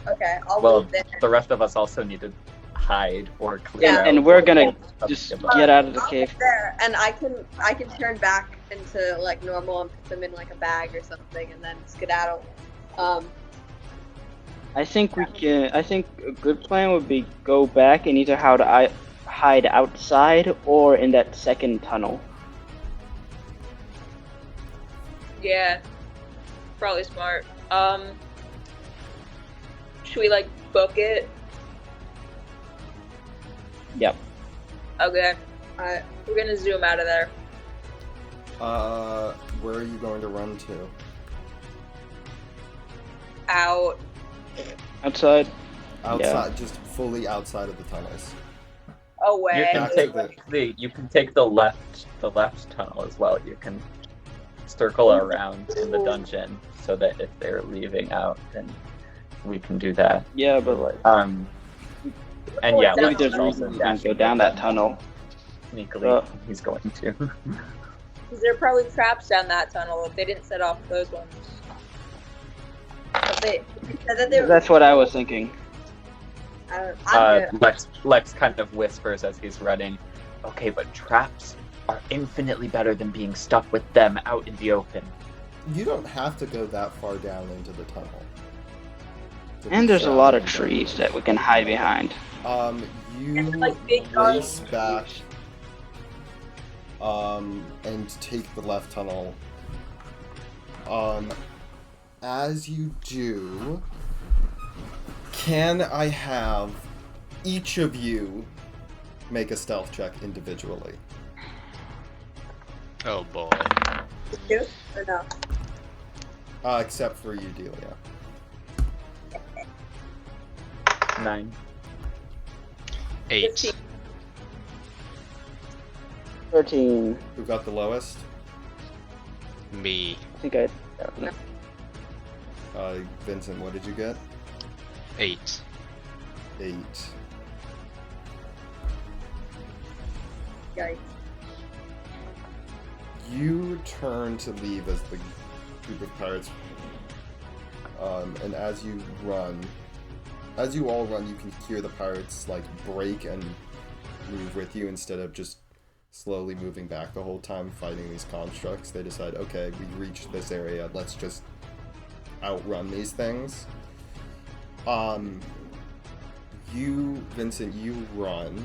Okay, I'll
Well,
move there.
the rest of us also need to hide or clear
Yeah,
out.
And we're gonna
Up
just
to you.
get out of the
I'll
cave.
move there, and I can turn back into like normal and put them in like a bag or something, and then skedaddle.
I think a good plan would be go back and either hide outside or in that second tunnel.
yeah, probably smart. Should we like book it?
Yep.
Okay. Alright, we're gonna zoom out of there.
Where are you going to run to?
Out.
Outside.
Outside, just fully outside of the tunnels.
Away.
You can
Back
take
to
you can take the left tunnel as well. You can circle around in the dungeon so that if they're leaving out, then we can do that.
Yeah, but like
And yeah,
maybe
Lex
there's
is
a
also
reason we can
dashing
go down that
with them.
tunnel.
Sneakily, he's going to.
Because there are probably traps down that tunnel if they didn't set off those ones.
But they said that they were.
That's what I was thinking.
I'm good.
Lex kind of whispers as he's running. Okay, but traps are infinitely better than being stuck with them out in the open.
You don't have to go that far down into the tunnel. to
And
be
there's a lot of
shot.
trees that we can hide behind.
You
like big
race
guns.
back, and take the left tunnel. As you do, can I have each of you make a stealth check individually?
Oh boy.
Two or no?
Except for you, Delia.
9.
8.
15.
13.
Who got the lowest?
Me.
I think I.
Vincent, what did you get?
8.
8.
Yikes.
You turn to leave as the group of pirates, and as you all run, you can hear the pirates like break and move with you instead of just slowly moving back the whole time fighting these constructs. They decide, okay, we reached this area, let's just outrun these things. You, Vincent, you run.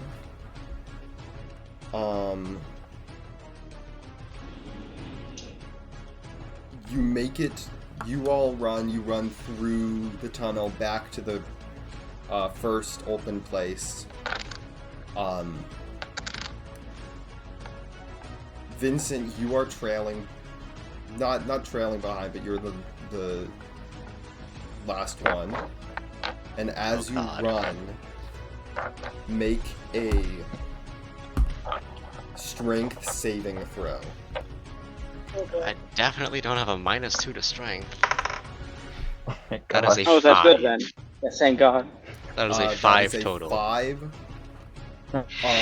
You make it, you all run, you run through the tunnel back to the first open place. Vincent, you are trailing, not trailing behind, but you're the last one. And as you
God.
run, make a strength saving throw.
Oh boy.
I definitely don't have a -2 to strength.
Oh my
That is a
gosh.
Oh, that's
5.
good then. Yes, thank God.
That is a
That
5
is a
total.
5.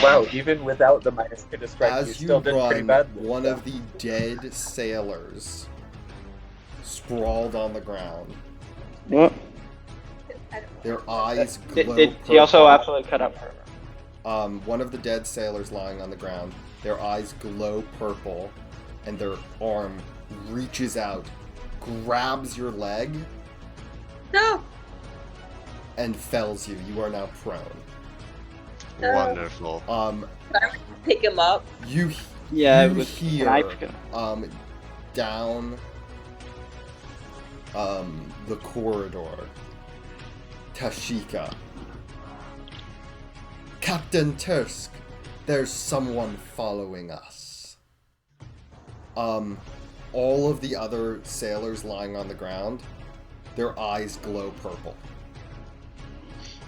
Wow, even without the -2 to strength, you
As you
still did pretty
run,
badly.
one of the dead sailors sprawled on the ground.
What?
Their eyes glow
Did he also
purple.
absolutely cut up her?
One of the dead sailors lying on the ground, their eyes glow purple, and their arm reaches out, grabs your leg,
No.
and fells you. You are now prone.
Wonderful.
Pick him up.
You
Yeah,
you
it was.
hear
Can I pick him?
down the corridor, Tashika. Captain Tursk, there's someone following us. All of the other sailors lying on the ground Their eyes glow purple.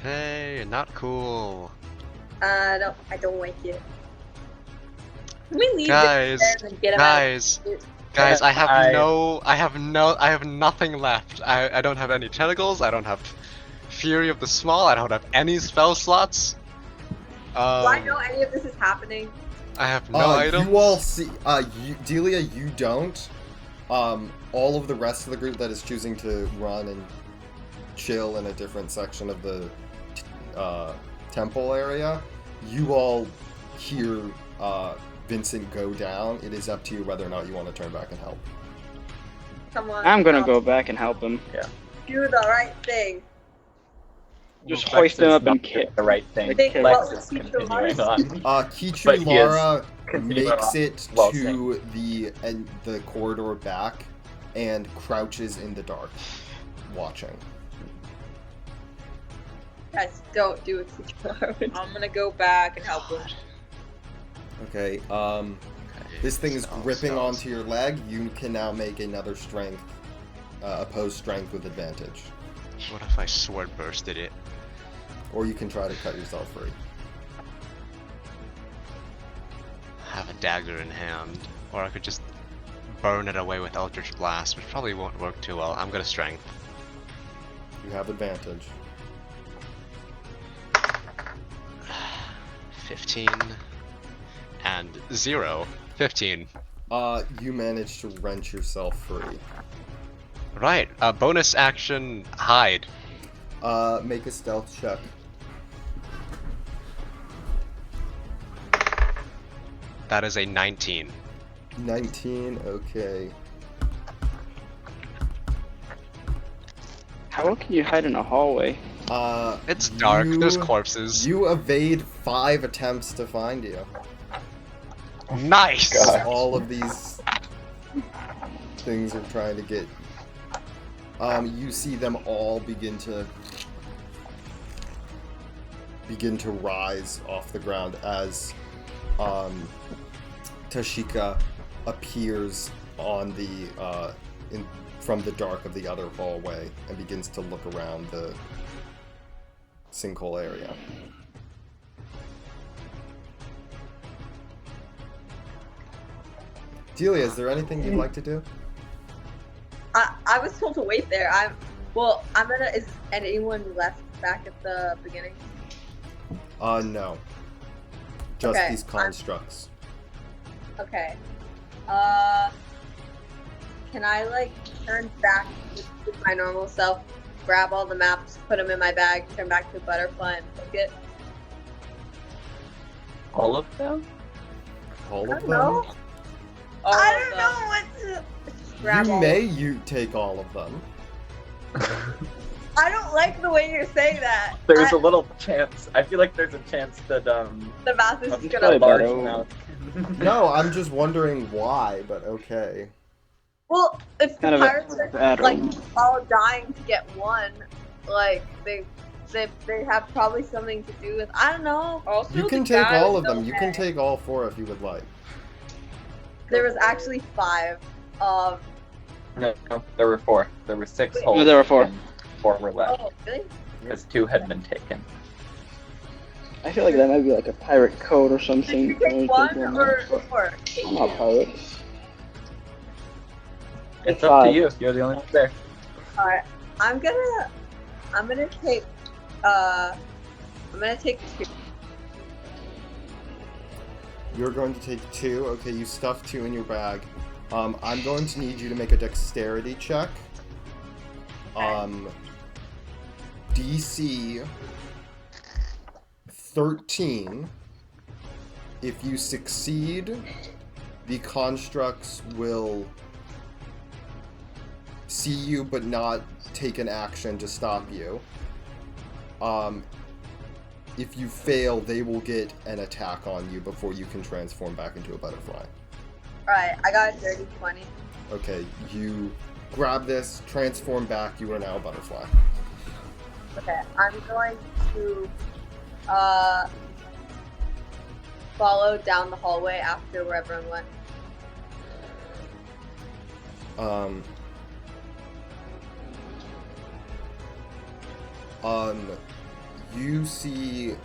Hey, not cool.
I don't like it.
Can we leave
Guys,
this there and get him out?
guys, I have
I-
I have nothing left. I don't have any tentacles. I don't have Fury of the Small. I don't have any spell slots.
Do I know any of this is happening?
I have no items.
You all see, Delia, you don't. All of the rest of the group that is choosing to run and chill in a different section of the temple area, you all hear Vincent go down. It is up to you whether or not you want to turn back and help.
Someone.
I'm gonna go back and help him.
Do the right thing.
Just
Lex
hoist him
is
up and
not
kick.
the right thing.
Think
Lex
what
is
would keep the
continuing
Mars?
on.
Kichu
But he is
Lara
continuing
makes
on
it
while
to the corridor back and crouches in the dark, watching.
Guys, don't do it.
I'm gonna go back and help him.
Okay, this thing is gripping onto your leg. You can now make another strength, opposed strength with advantage.
What if I sword bursted it?
Or you can try to cut yourself free.
Have a dagger in hand, or I could just burn it away with Eldritch Blast, which probably won't work too well. I'm gonna strength.
You have advantage.
15 and 0. 15.
You managed to wrench yourself free.
Right. Bonus action hide.
Make a stealth check.
That is a 19.
19, okay.
How can you hide in a hallway?
It's dark. There's
you-
corpses.
You evade 5 attempts to find you.
Nice.
God.
All of these things are trying to get. You see them all begin to rise off the ground as Tashika appears on the from the dark of the other hallway and begins to look around the sinkhole area. Delia, is there anything you'd like to do?
I was told to wait there. I'm gonna. Is anyone left back at the beginning?
No. Just
Okay,
these constructs.
Okay. Can I like turn back to my normal self, grab all the maps, put them in my bag, turn back to a butterfly, and look it?
All of them?
All
I
of
don't
them?
know.
All
I
of
don't
them.
know what to. Just grab
You
all
may
of them.
you take all of them.
I don't like the way you're saying that.
There's a little chance. I feel like there's a chance that
the mouth is
a
just
probably
gonna.
large
better.
amount.
No, I'm just wondering why, but okay.
Well, if the
Kind of a
pirates are
battle.
like all dying to get one, like they have probably something to do with. I don't know.
Also,
You can
the
take
guy
all
was
of them. You can
okay.
take all 4 if you would like.
There was actually 5.
No, there were 4. There were 6 holes.
No, there were 4.
And 4 were left
Oh, really?
because 2 had been taken.
I feel like that might be like a pirate code or
Did
something.
you take one or 4?
I'm not pirates.
It's
It's
up to
5.
you. You're the only one there.
All right, I'm gonna take 2.
You're going to take 2. Okay, you stuff 2 in your bag. I'm going to need you to make a dexterity check. DC 13. If you succeed, the constructs will see you but not take an action to stop you. If you fail, they will get an attack on you before you can transform back into a butterfly.
Alright, I got a dirty 20.
Okay, you grab this, transform back, you are now a butterfly.
Okay, I'm going to follow down the hallway after where everyone went.
You see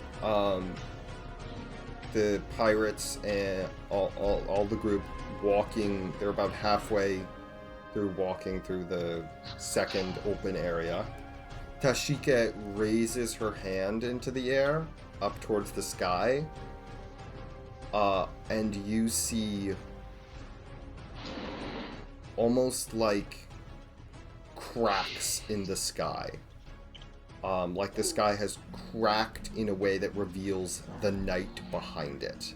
the pirates and all the group walking. They're about halfway through walking through the second open area. Tashika raises her hand into the air up towards the sky, and you see almost like cracks in the sky. Like the sky has cracked in a way that reveals the night behind it.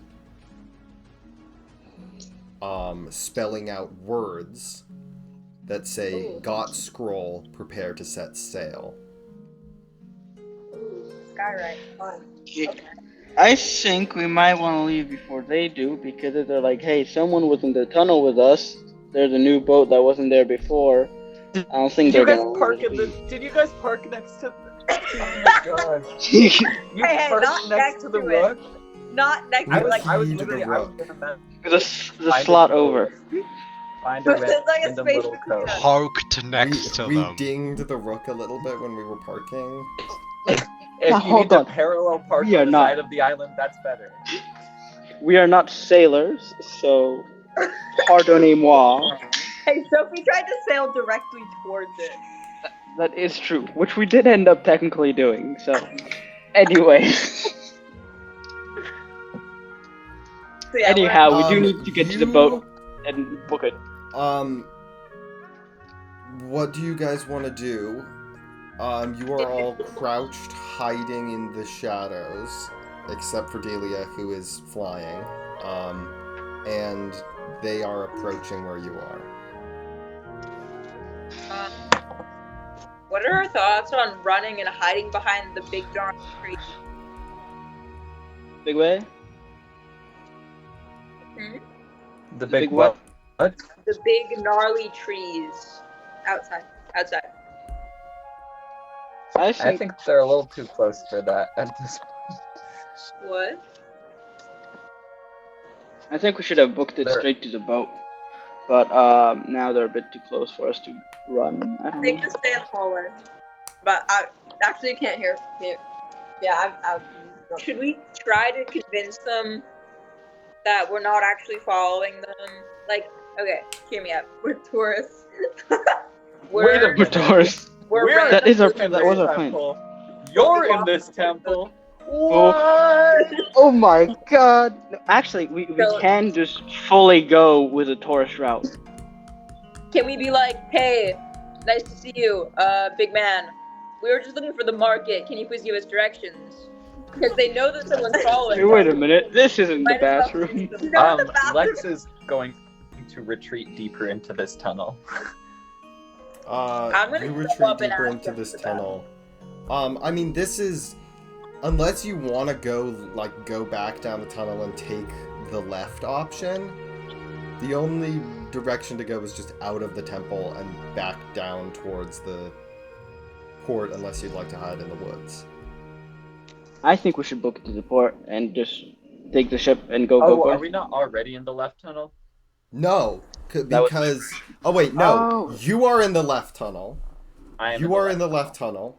Spelling out words that say, "Got scroll, prepare to set sail."
Skyride, fun.
I think we might want to leave before they do, because if they're like, hey, someone was in the tunnel with us, there's a new boat that wasn't there before, I don't think
Did you
they're
guys
gonna
park in the?
leave.
Did you guys park next to? Oh my god! You
Hey,
parked
not
next to the
next to it.
Rook.
Not next
We
to like.
I was
keyed the
literally. I was
Rook.
gonna
the
find
slot
a
over.
cove. Find a
It's like a
random
space
little
between
cove.
us.
Parked next to
we
them.
dinged the Rook a little bit when we were parking.
If
Now,
you
hold
need to
on.
parallel park
We are
on the
not.
side of the island, that's better.
We are not sailors, so pardonnez-moi.
Hey, Sophie tried to sail directly towards it.
That is true, which we did end up technically doing, so... Anyway.
So yeah,
Anyhow, we do need to get to the
you-
boat and book it.
What do you guys want to do? You are all crouched, hiding in the shadows, except for Delia, who is flying. And they are approaching where you are.
What are our thoughts on running and hiding behind the big darn tree?
Big way?
The
big
big
what?
what?
The big gnarly trees outside.
I
I
think...
think they're a little too close for that at this point.
What?
I think we should have booked it
There-
straight to the boat. But now they're a bit too close for us to run. I don't
They
know.
just stay in the hallway. But I actually can't hear. Yeah, I'm
Should we try to convince them that we're not actually following them? Like, okay, hear me out. We're tourists.
Wait a
We're
minute.
tourists.
We're
That is our
in
that was
this
our plan.
temple. You're in this temple.
Oh. Oh my god! No, actually, we
So-
can just fully go with a tourist route.
Can we be like, hey, nice to see you, big man. We were just looking for the market. Can you please give us directions? Because they know that someone's following
Hey, wait a
them.
minute, this isn't the
Might as well
bathroom.
teach them that.
the bathroom.
Lex is going to retreat deeper into this tunnel.
I'm gonna
You
go
retreat
up and
deeper
ask
into
them
this
about
tunnel. I mean, this is... Unless you want to go back down the tunnel and take the left option, the only direction to go is just out of the temple and back down towards the port, unless you'd like to hide in the woods.
I think we should book it to the port and just take the ship and go.
Are we not already in the left tunnel?
No,
That was-
because... Oh wait, no.
Oh.
You are in the left tunnel.
I am.
You are in the left tunnel.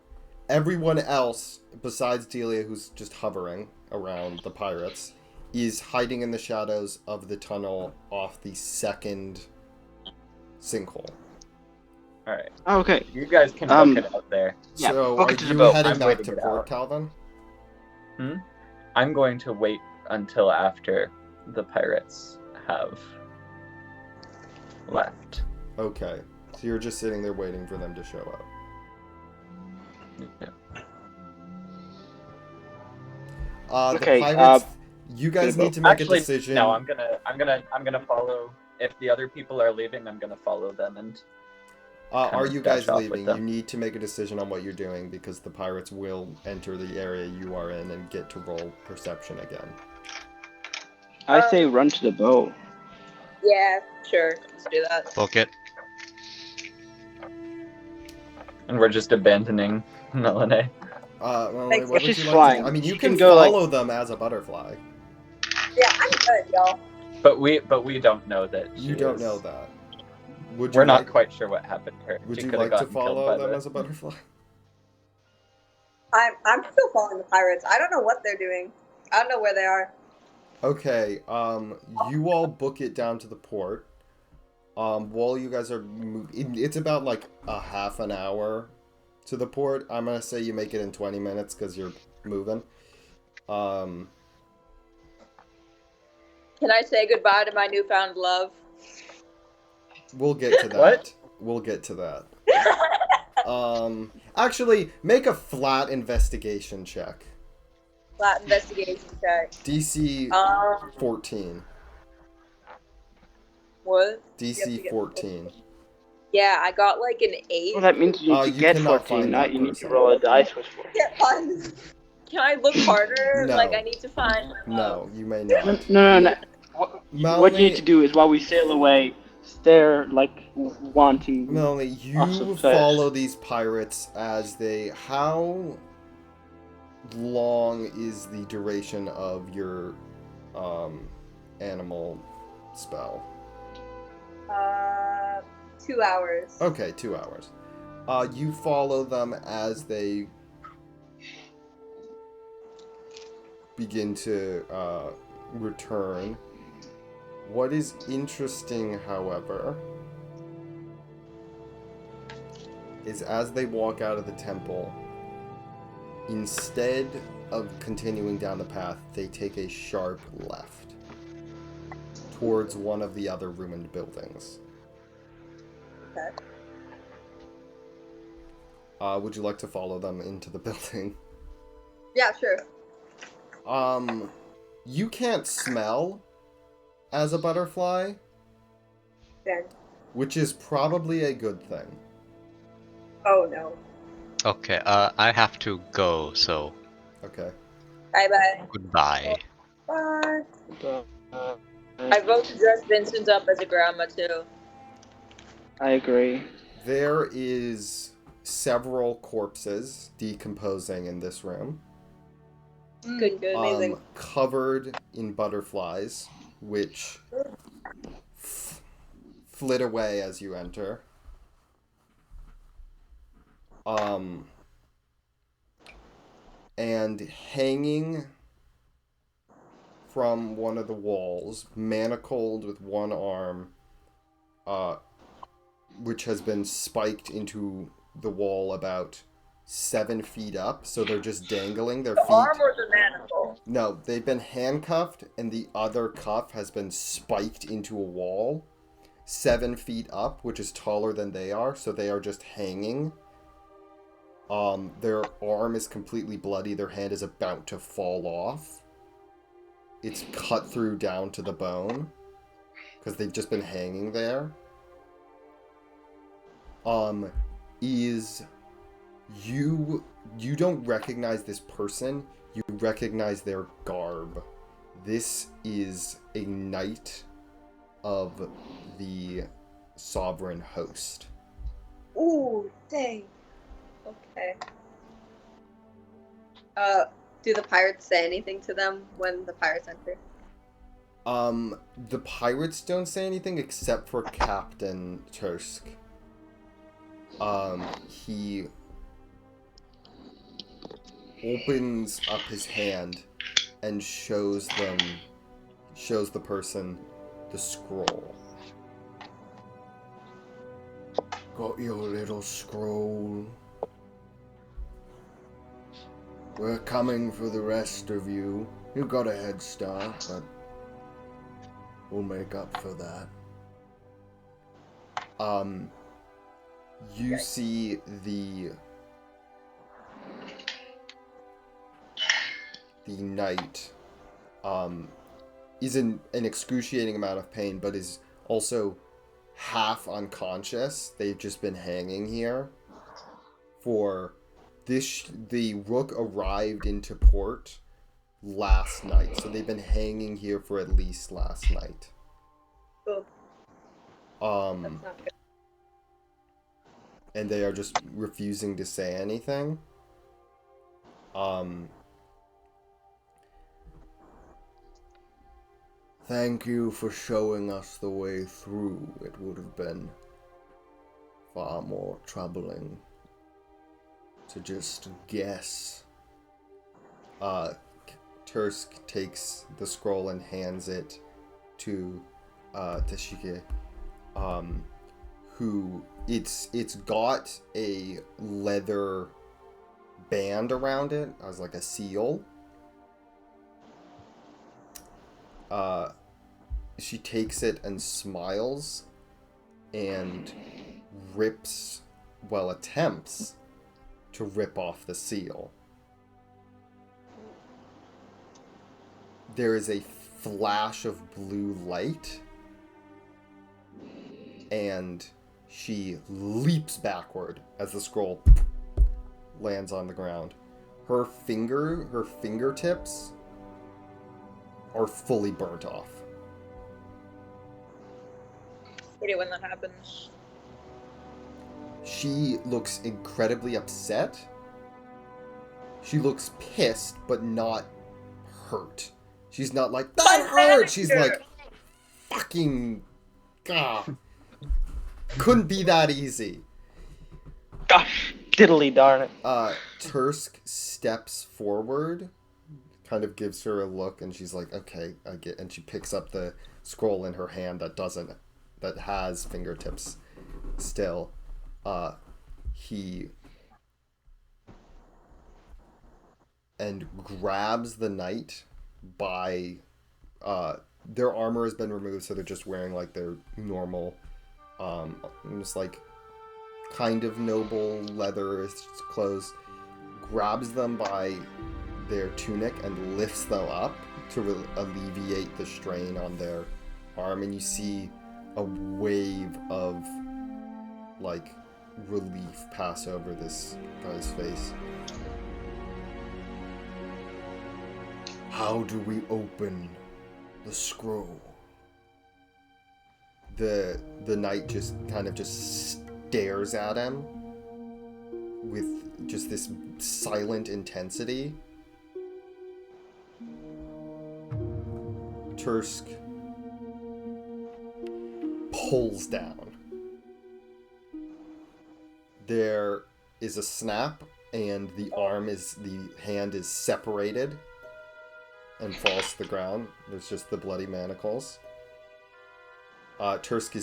Everyone else, besides Delia, who's just hovering around the pirates, is hiding in the shadows of the tunnel off the second sinkhole.
All right.
Okay.
You guys can book it out there.
Yeah,
So,
book
are
it to the
you
boat.
heading
I'm
back
waiting
to
it
port,
out.
Calvin?
I'm going to wait until after the pirates have left.
Okay. So you're just sitting there waiting for them to show up.
Yeah.
The
Okay,
pirates... you guys
good
need to make
Actually,
a decision.
no. I'm gonna follow. If the other people are leaving, I'm gonna follow them and.
Are you guys
dash off with
leaving?
them.
You need to make a decision on what you're doing because the pirates will enter the area you are in and get to roll perception again.
I say run to the boat.
Yeah, sure. Let's do that.
Book it.
And we're just abandoning Melanie.
Well,
Thanks,
what would
she's
you like
flying.
to do? I mean, you
She
can
can go, like-
follow them as a butterfly.
Yeah, I'm good, y'all.
But we don't know that.
You
she
don't
is-
know that. Would you
We're not
like,
quite sure what happened to her.
Would
She
you
could have
like to
gotten killed
follow
by
them
the-
as a butterfly?
I'm still following the pirates. I don't know what they're doing. I don't know where they are.
Okay, you all book it down to the port. While you guys are it's about like a half an hour to the port. I'm gonna say you make it in 20 minutes because you're moving.
Can I say goodbye to my newfound love?
We'll get to that.
What?
We'll get to that. Actually, make a flat investigation check.
Flat investigation check.
DC
Um,
14.
what?
DC 14.
Yeah, I got like an 8.
Well, that means you need to
You
get
cannot
14,
find
not
that
you need to
person.
roll a dice with 14.
Get fun.
Can I look harder?
No.
Like I need to find.
No, you may
No,
not.
no. What you need to
Melanie,
do is while we sail away, stare like wanting.
Melanie,
Awesome
you
first.
follow these pirates as they... How long is the duration of your animal spell?
2 hours.
Okay, 2 hours. You follow them as they begin to return. What is interesting, however, is as they walk out of the temple, instead of continuing down the path, they take a sharp left towards one of the other ruined buildings.
Okay.
Would you like to follow them into the building?
Yeah, sure.
You can't smell as a butterfly,
Then.
which is probably a good thing.
Oh no.
Okay, I have to go, so
Okay.
Bye bye.
goodbye.
Bye.
I vote to dress Vincent up as a grandma too.
I agree.
There is several corpses decomposing in this room.
Good.
Amazing.
Covered in butterflies, which flit away as you enter. And hanging from one of the walls, manacled with one arm, which has been spiked into the wall about 7 feet up, so they're just dangling their
The
feet.
arm or the manacle?
No, they've been handcuffed, and the other cuff has been spiked into a wall 7 feet up, which is taller than they are, so they are just hanging. Their arm is completely bloody, their hand is about to fall off. It's cut through down to the bone, because they've just been hanging there. You don't recognize this person, you recognize their garb. This is a knight of the sovereign host.
Ooh, dang. Okay. Do the pirates say anything to them when the pirates enter?
The pirates don't say anything except for Captain Tursk. He opens up his hand and shows the person the scroll. Got your little scroll. We're coming for the rest of you. You got a head start, but we'll make up for that. You see the knight is in an excruciating amount of pain, but is also half unconscious. They've just been hanging here for this. The Rook arrived into port last night, so they've been hanging here for at least last night.
Oh, that's not good.
And they are just refusing to say anything. Thank you for showing us the way through. It would have been far more troubling to just guess Tursk takes the scroll and hands it to Tashike, who it's got a leather band around it as like a seal. She takes it and smiles and attempts to rip off the seal. There is a flash of blue light, and she leaps backward as the scroll lands on the ground. Her fingertips are fully burnt off.
Hate it when that happens.
She looks incredibly upset. She looks pissed, but not hurt. She's not like, that hurt! She's like, fucking, God. Couldn't be that easy.
Gosh, diddly darn it.
Tursk steps forward, kind of gives her a look, and she's like, okay, I get, and she picks up the scroll in her hand that has fingertips still. He and grabs the knight by their armor has been removed, so they're just wearing like their normal just like kind of noble leather clothes, grabs them by their tunic and lifts them up to alleviate the strain on their arm, and you see a wave of like relief pass over this guy's face. How do we open the scroll? The knight just kind of just stares at him with just this silent intensity. Tursk pulls down. There is a snap, and the hand is separated and falls to the ground. There's just the bloody manacles. Tursk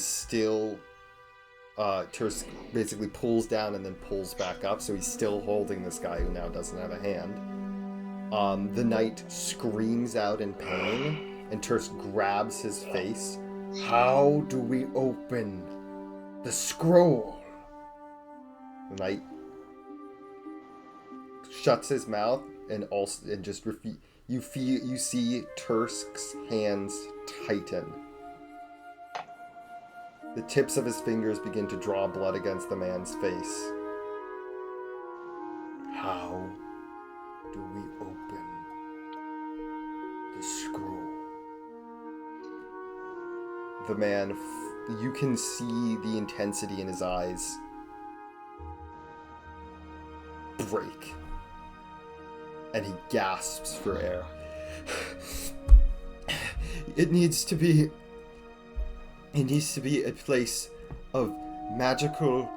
basically pulls down and then pulls back up, so he's still holding this guy who now doesn't have a hand. The knight screams out in pain, and Tursk grabs his face. How do we open the scroll? The knight shuts his mouth and just you see Tursk's hands tighten. The tips of his fingers begin to draw blood against the man's face. How do we open the scroll? The man, you can see the intensity in his eyes break, and he gasps for air. It needs to be a place of magical.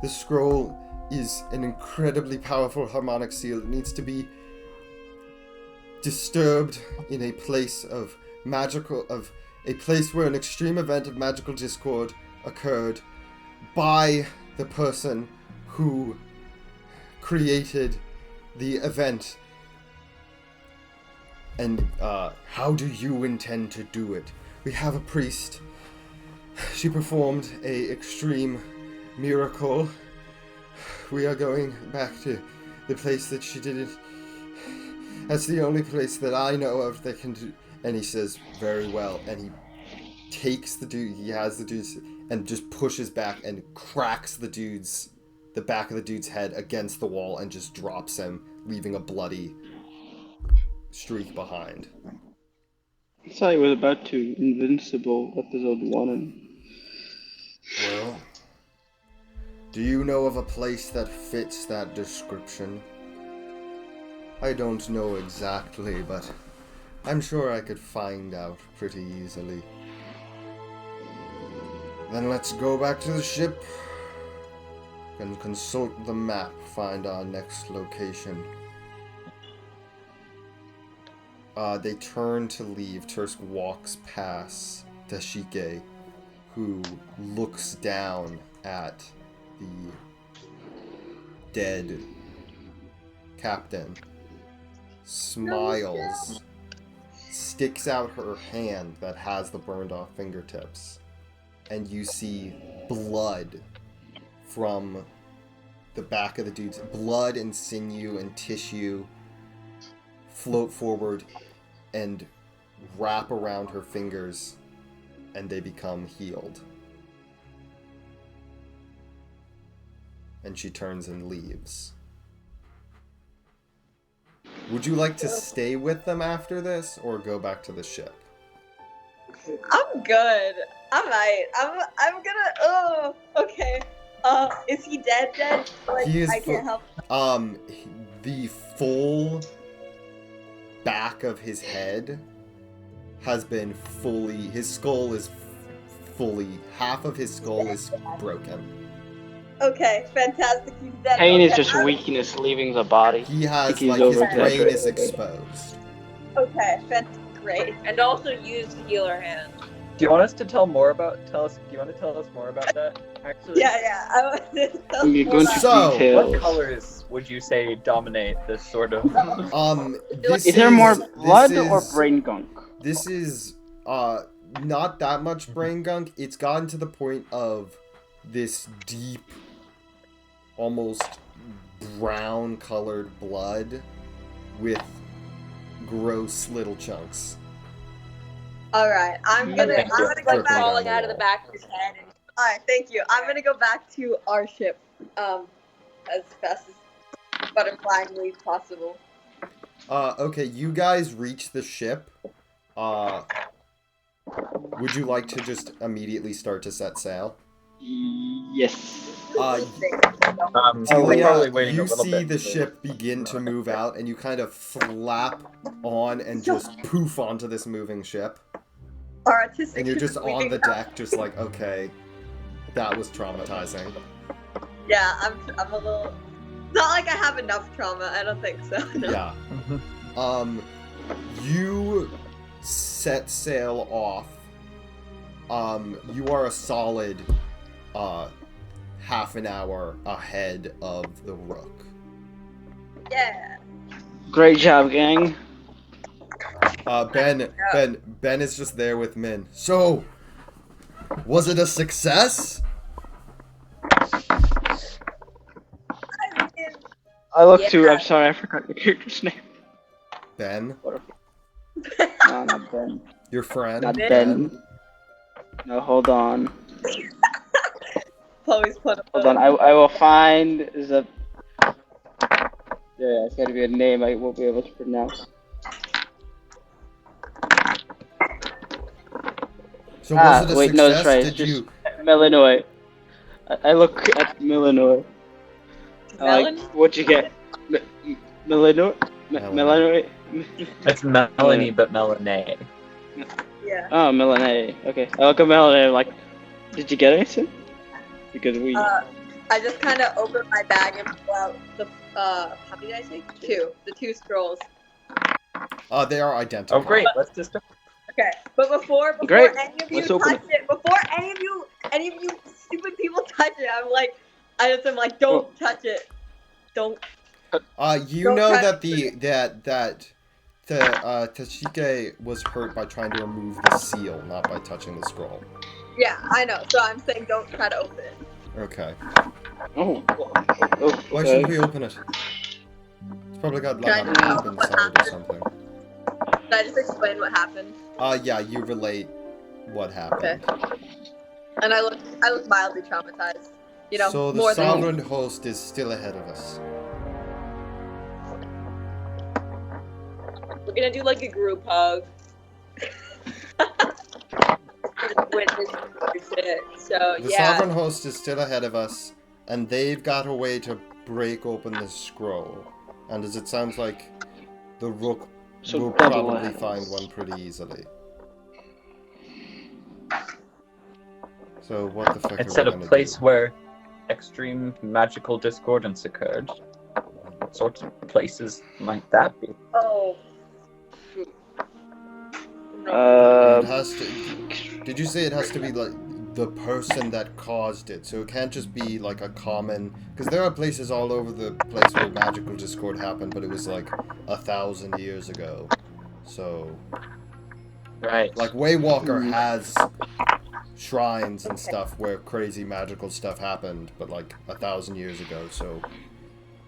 The scroll is an incredibly powerful harmonic seal. It needs to be disturbed in a place of a place where an extreme event of magical discord occurred by the person who created the event. And how do you intend to do it? We have a priest. She performed a extreme miracle. We are going back to the place that she did it. That's the only place that I know of that can do. And he says, very well. And he takes the dude, he has the dude's, and just pushes back and cracks the back of the dude's head against the wall and just drops him, leaving a bloody streak behind.
I thought he was about to Invincible episode 1.
Well, do you know of a place that fits that description? I don't know exactly, but I'm sure I could find out pretty easily. Then let's go back to the ship. Can consult the map, find our next location. They turn to leave. Tursk walks past Tashike, who looks down at the dead captain, smiles, sticks out her hand that has the burned off fingertips, and you see blood from the back of the dude's blood and sinew and tissue float forward and wrap around her fingers, and they become healed. And she turns and leaves. Would you like to stay with them after this, or go back to the ship?
I'm good. I might. I'm gonna. Oh, okay. Is he dead? Like,
He is
I can't help.
The full back of his head has been fully. His skull is fully. Half of his skull is broken.
Okay, fantastic. He's dead.
Pain is
Okay,
just weakness leaving the body.
He has,
He's
like, his brain
over-exaggerating.
is exposed.
Okay, great.
And also use the healer hand.
Do you want us to tell more about? Do you want to tell us more about that? Actually.
Yeah. I want to tell
You're
more
going
about-
to
So,
details.
What colors would you say dominate this sort of?
This
Is there more
this
blood
is-
or brain gunk?
This is not that much brain gunk. It's gotten to the point of this deep, almost brown colored blood with gross little chunks.
All right, I'm gonna
Thank
go
you.
back.
Dripping down
Falling
the
out of the
wall.
back of his head. And
All right, thank you. I'm gonna go back to our ship, as fast as butterflyingly possible.
Okay, you guys reach the ship. Would you like to just immediately start to set sail?
Yes.
Uh,
So we're
Celia,
probably waiting a
you
little
see
bit
the
for-
ship begin to move out, and you kind of flap on and just poof onto this moving ship.
Our artistic.
And you're
ship
just
is
on
leaving
the
now.
deck, just like, okay, that was traumatizing.
Yeah, I'm a little. Not like I have enough trauma. I don't think so. No.
Yeah. You set sail off. You are a solid, half an hour ahead of the Rook.
Yeah.
Great job, gang.
Ben is just there with Min. So, was it a success?
I look too.
Yeah.
I'm sorry, I forgot your character's name.
Ben,
No, not Ben.
your friend.
Not Ben. No, hold on.
Chloe's put up.
Hold on. I will find the. Yeah, it's gotta be a name I won't be able to pronounce.
So was it a
wait,
success?
no, that's right. It's
Did
just
you?
Melanoy. I look at Melanoy.
Melon?
What'd you get? Melanoy?
Melanoy.
Melanoy?
It's Melanie, but Melanie.
Yeah.
Oh, Melanae. Okay. I look at Melanae like, did you get anything? Because we.
I just kind of open my bag and pull out the. How many did I take? Two. The two scrolls.
They are identical.
Oh great, let's just.
Okay, but before
Great.
any of you
Let's open
touch it, before any of you stupid people touch it, I'm like, am like, don't touch it, don't.
You
Don't
know
touch
that Tashike was hurt by trying to remove the seal, not by touching the scroll.
Yeah, I know. So I'm saying don't try to open it.
Okay.
Oh.
Why shouldn't we open it? It's probably got like a
Can I
map inside or something.
Can I just explain what happened?
Yeah, you relate what happened.
And I look mildly traumatized. You know,
So the
more than
sovereign host is still ahead of us.
we're gonna do like a group hug. With this shit. So
The
yeah.
sovereign host is still ahead of us, and they've got a way to break open the scroll. And as it sounds like, the Rook
So
will
double
probably
ahead of
find
us.
one pretty easily. So what the fuck
It's
are
at
we
a
gonna
place
do?
where extreme magical discordance occurred. What sorts of places might that be?
Oh.
It has to. Did you say it has to be like the person that caused it? So it can't just be like a common. Because there are places all over the place where magical discord happened, but it was like 1,000 years ago. So,
Right.
like Waywalker has shrines and stuff where crazy magical stuff happened, but like 1,000 years ago. So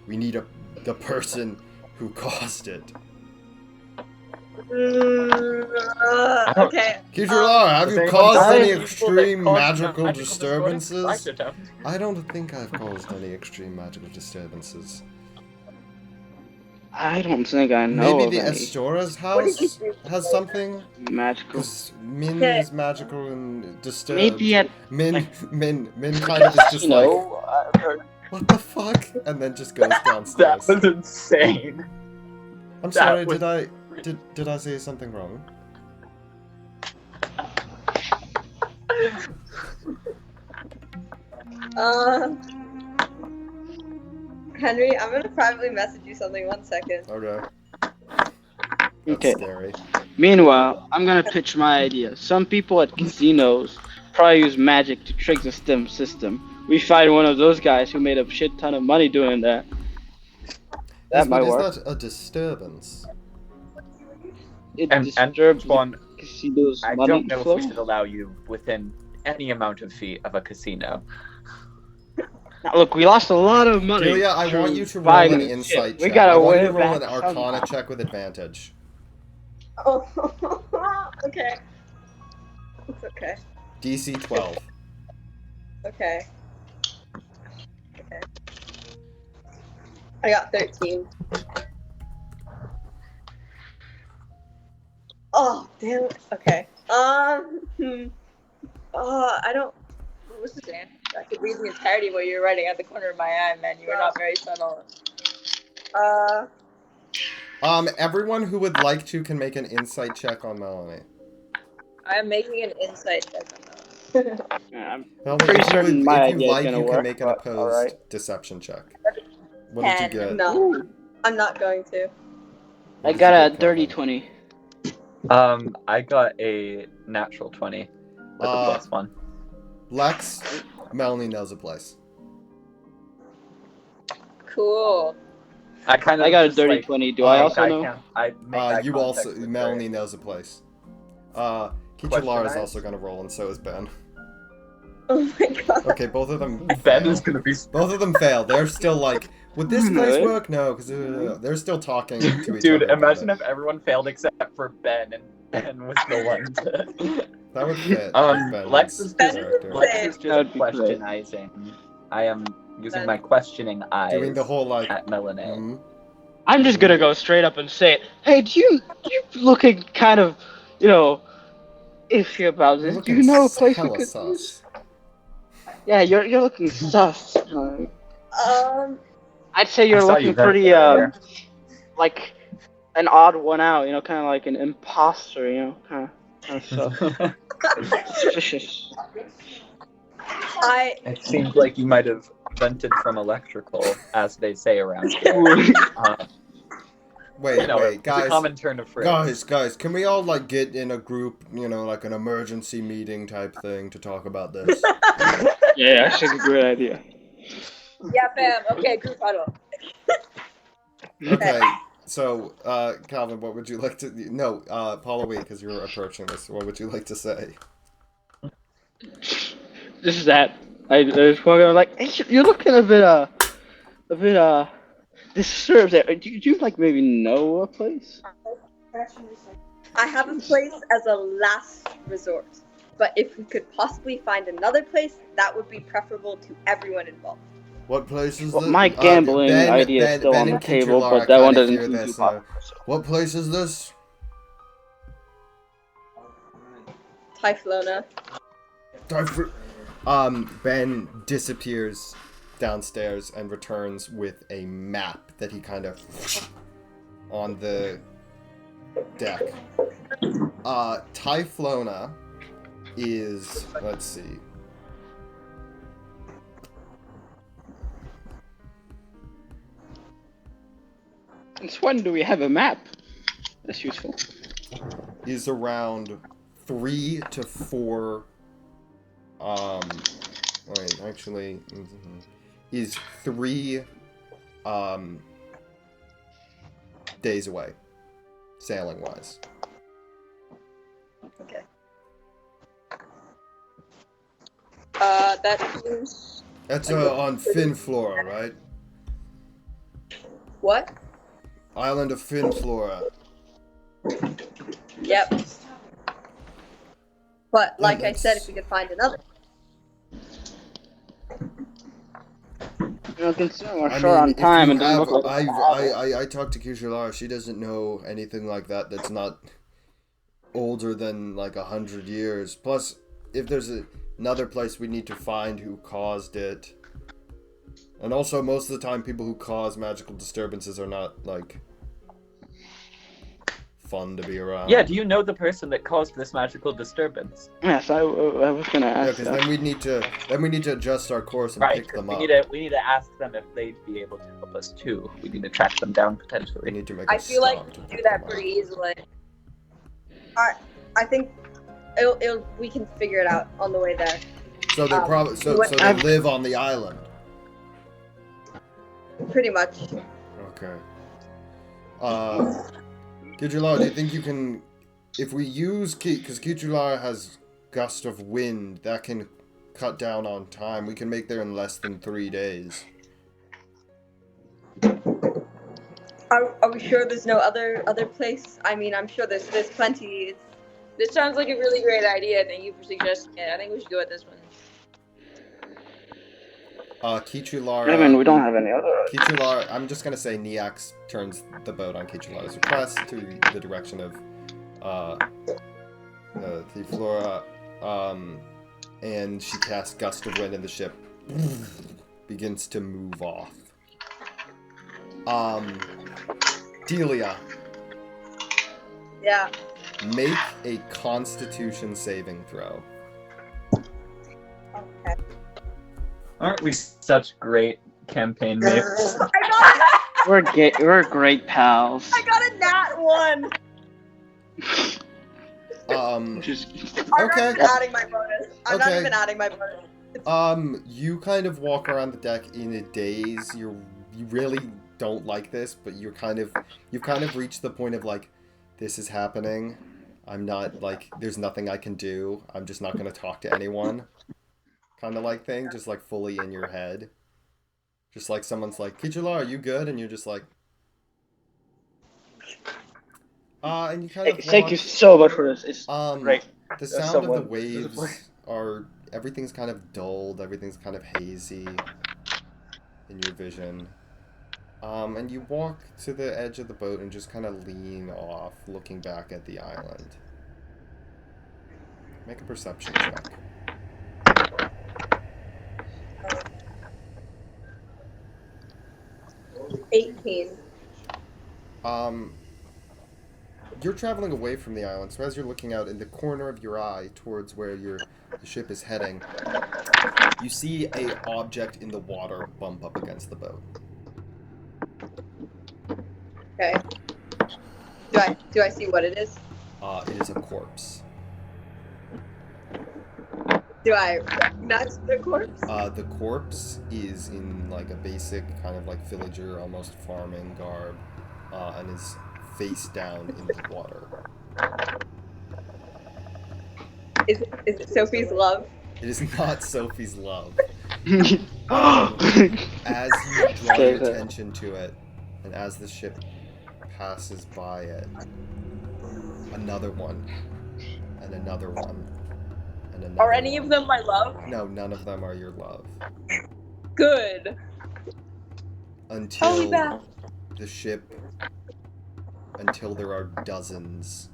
we need the person who caused it.
Okay.
Kichurlar, have
Has
you
anyone
caused
done
any
people that
extreme
caused
magical
discordance?
disturbances?
I don't.
I don't think I've caused any extreme magical disturbances.
I don't think I know
Maybe
of
the
any
Astora's
What did you
house
do?
has something?
magical.
Because Min
Okay.
is magical and disturbed.
Maybe at
Min kind of is just like,
I've heard.
what the fuck? And then just goes
That
downstairs.
was insane.
I'm
that
sorry,
was-
did I say something wrong?
Henry, I'm gonna privately message you something. 1 second.
Okay. That's
Okay.
scary.
Meanwhile, I'm gonna pitch my idea. Some people at casinos probably use magic to trick the STEM system. We find one of those guys who made a shit ton of money doing that.
Yes,
That might
but
work.
is that a disturbance?
It
And
disturbs
Juan,
the casino's
I
money
don't know
flow.
if we should allow you within any amount of feet of a casino.
Now, look, we lost a lot of money.
Julia, I want you to roll
buying
an
this
insight
shit.
check.
We gotta
I want
win
you
it
to roll
back
an Arcana
somehow.
check with advantage.
Oh, okay. It's okay.
DC 12.
Okay. Okay. I got 13. Oh, damn it. Okay. I don't.
What was this, Anne? I could read the entirety of what you were writing at the corner of my eye, man. You were not very subtle.
Everyone who would like to can make an insight check on Melanie.
I am making an insight check on that.
Yeah, I'm
Melanie,
pretty
if you,
certain
would,
my
if you
idea is
like,
gonna
you can
work,
make an
but
opposed
alright.
deception check. What did you
10.
get?
No,
Ooh,
I'm not going to.
What
I
did
got
you
a
get,
dirty
Calvin?
20.
I got a natural 20 with a +1.
Lex, Melanie knows a place.
Cool.
I kind of
I got a
just,
dirty
like,
20. Do I also know?
I make eye
You
contact
also,
with her.
Melanie knows a place.
Question
Kichulaar is
eyes?
also gonna roll, and so is Ben.
Oh my god.
Okay, both of them.
Ben
fail.
is gonna be.
Both of them fail. They're still like, would this place
Really?
work? No, because they're still talking to each
Dude,
other. about
imagine
it.
if everyone failed except for Ben, and Ben was the one to.
That would fit. with Ben's
Lex is just
character.
Lex-
Lex is
That
just
would be great.
questionizing. I am using my questioning eyes
Doing the whole like.
at Melanie.
I'm just gonna go straight up and say it. Hey, you looking kind of, iffy about
You're
this? Do
looking
you know a place we
hella
could
sus.
use? Yeah, you're looking sus. I'd say
I
you're
saw
looking
you vent
pretty
earlier.
like an odd one out. Kind of like an imposter. Kind of suspicious.
It seems like you might have vented from electrical, as they say around here.
Wait,
It's a
guys.
common turn of phrase.
Guys, can we all like get in a group, like an emergency meeting type thing to talk about this?
Yeah, actually, a great idea.
Yeah, fam. Okay, group huddle.
Okay, so Calvin, what would you like to? No, Paula, because you're approaching this. What would you like to say?
This is that. I was walking. I'm like, hey, you're looking a bit disturbed. There. Do you like maybe know a place?
I have a place as a last resort, but if we could possibly find another place, that would be preferable to everyone involved.
What place is
Well,
this?
my gambling idea is still on the
and
table,
Kichulaar,
but that
I
one
kinda
doesn't
hear
seem too
this,
popular.
What place is this?
Typhlona.
Ben disappears downstairs and returns with a map that he kind of on the deck. Typhlona is, let's see.
Since when do we have a map? That's useful.
Is around 3 to 4. Wait, actually, is 3 days away, sailing wise.
Okay.
That seems.
That's on Finflora, right?
What?
Island of Finflora.
Yep. But like I
that's-
said, if we could find another.
You know, considering we're
I
short on
mean, if
time
you
and doesn't
have,
look like
I talked to Kishilara. She doesn't know anything like that. That's not older than like 100 years. Plus, if there's another place we need to find who caused it, and also most of the time, people who cause magical disturbances are not like fun to be around.
Yeah, do you know the person that caused this magical disturbance?
Yes, I was gonna
Yeah,
ask
because
that.
then we need to adjust our course and
Right,
pick them
we
up.
need to ask them if they'd be able to help us too. We need to track them down
We
potentially.
need to make.
I feel like
stop
we
to
can do
pick
that
them up.
pretty easily.
I think we can figure it out on the way there.
So they probably so
what-
they
I've-
live on the island.
Pretty much.
Okay. Kijulara, do you think you can, if we use because Kijulara has gust of wind that can cut down on time, we can make there in less than 3 days.
Are we sure there's no other place? I mean, I'm sure there's plenty.
This sounds like a really great idea. Thank you for suggesting it. I think we should go with this one.
Kijulara.
I mean, we don't have any other.
Kijulara, I'm just gonna say Neax turns the boat on Kijulara's request to the direction of the Flora, and she casts gust of wind and the ship begins to move off. Delia,
Yeah.
make a Constitution saving throw.
Okay.
Aren't we such great campaign mates?
We're great pals.
I got a nat 1.
Just
I'm
Okay.
not even adding my bonus. I'm not
Okay.
even adding my bonus.
You kind of walk around the deck in a daze. You really don't like this, but you've kind of reached the point of like, this is happening. I'm not like, there's nothing I can do. I'm just not gonna talk to anyone. Kind of like thing, just like fully in your head. Just like someone's like, Kijula, are you good? And you're just like, and you kind of
thank you so much for this. It's great.
The sound of the
someone-
waves are, everything's kind of dulled, everything's kind of hazy in your vision. And you walk to the edge of the boat and just kind of lean off, looking back at the island. Make a perception check.
18.
You're traveling away from the island, so as you're looking out in the corner of your eye towards where the ship is heading, you see a object in the water bump up against the boat.
Okay. Do I see what it is?
It is a corpse.
Do I recognize the corpse?
The corpse is in like a basic kind of like villager, almost farming garb, and is face down in the water.
Is it Sophie's love?
It is not Sophie's love. As you draw your attention to it, and as the ship passes by it, another one, and another one, and another
Are any
one.
of them my love?
No, none of them are your love.
Good.
Until
back.
the ship, until there are dozens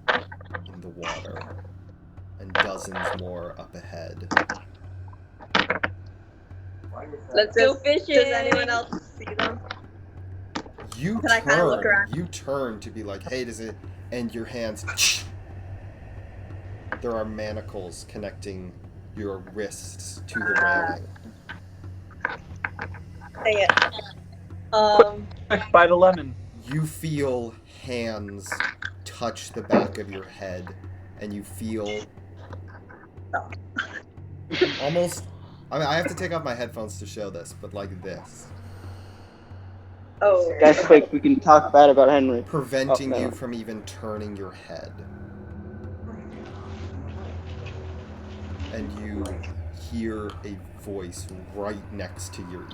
in the water, and dozens more up ahead.
Let's go fishing.
Does anyone else see them?
You
Can I kinda look around?
You turn to be like, hey, does it? And your hands. There are manacles connecting your wrists to the railing.
Dang it.
Quick, bite a lemon.
You feel hands touch the back of your head, and you feel almost. I mean, I have to take off my headphones to show this, but like this,
Oh.
Guys, quick, we can talk bad about Henry.
preventing
Oh, no.
you from even turning your head. And you hear a voice right next to your ear.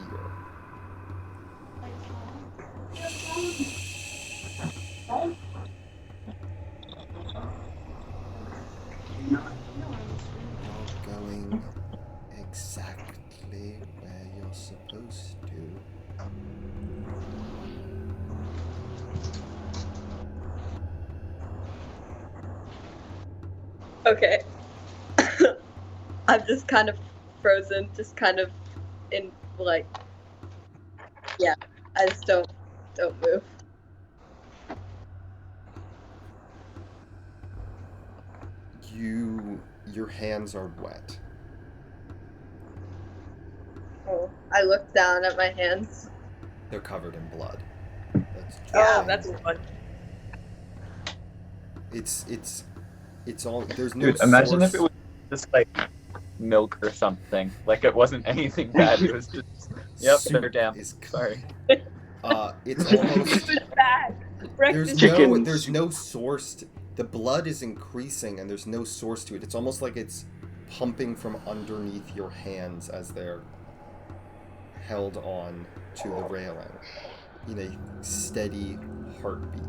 You're going exactly where you're supposed to.
Okay. I'm just kind of frozen, just kind of in like, yeah. I just don't move.
Your hands are wet.
Oh, I look down at my hands.
They're covered in blood. That's
Yeah,
that's fun.
It's all there's no
Dude, imagine
source.
if it was just like milk or something. Like it wasn't anything bad. It was just yep,
Soup
they're damp.
is
Sorry.
It's almost
It's bad. Breakfast.
Chicken.
there's no source to, the blood is increasing and there's no source to it. It's almost like it's pumping from underneath your hands as they're held on to the railing in a steady heartbeat.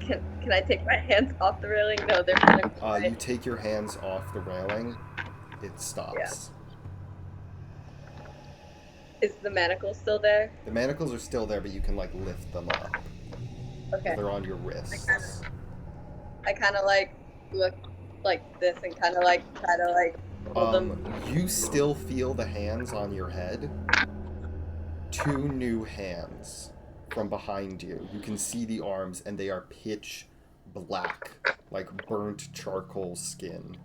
Can I take my hands off the railing? No, they're kind of
You take your hands off the railing, it stops.
Is the manacle still there?
The manacles are still there, but you can like lift them up.
Okay.
They're on your wrists.
I kind of like look like this and kind of like try to like hold them.
You still feel the hands on your head. 2 new hands from behind you. You can see the arms, and they are pitch black, like burnt charcoal skin.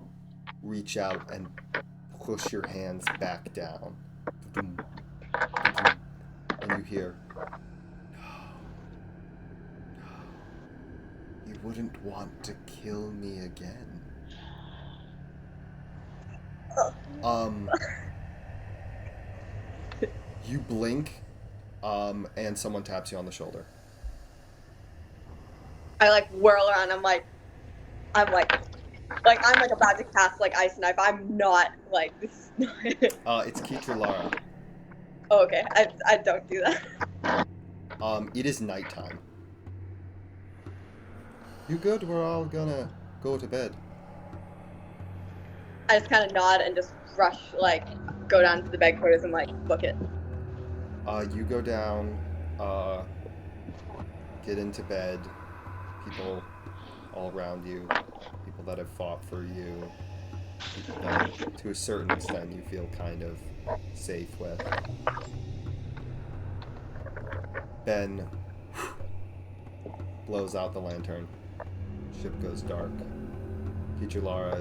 Reach out and push your hands back down. And you hear, "No. You wouldn't want to kill me again." You blink, and someone taps you on the shoulder.
I like whirl around. I'm like I'm about to cast like ice knife. I'm not like this. Is not...
It's Keitra Lara.
Oh, okay. I don't do that.
It is nighttime. You good? We're all gonna go to bed.
I just kind of nod and just rush, like, go down to the bed quarters and like book it.
You go down, get into bed. People all around you, people that have fought for you, people that, to a certain extent, you feel kind of safe with. Ben blows out the lantern. Ship goes dark. Keitra Lara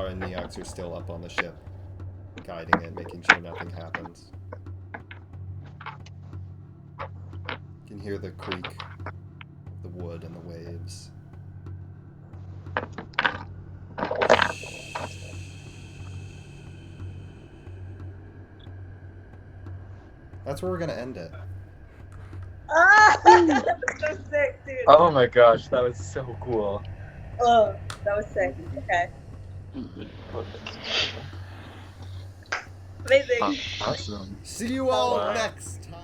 and Neox are still up on the ship, guiding it, making sure nothing happens. You can hear the creak of the wood and the waves. That's where we're gonna end it.
Ah, that was so sick, dude.
Oh my gosh, that was so cool.
Oh, that was sick. Okay. Amazing.
Awesome.
See you all
Wow.
next time.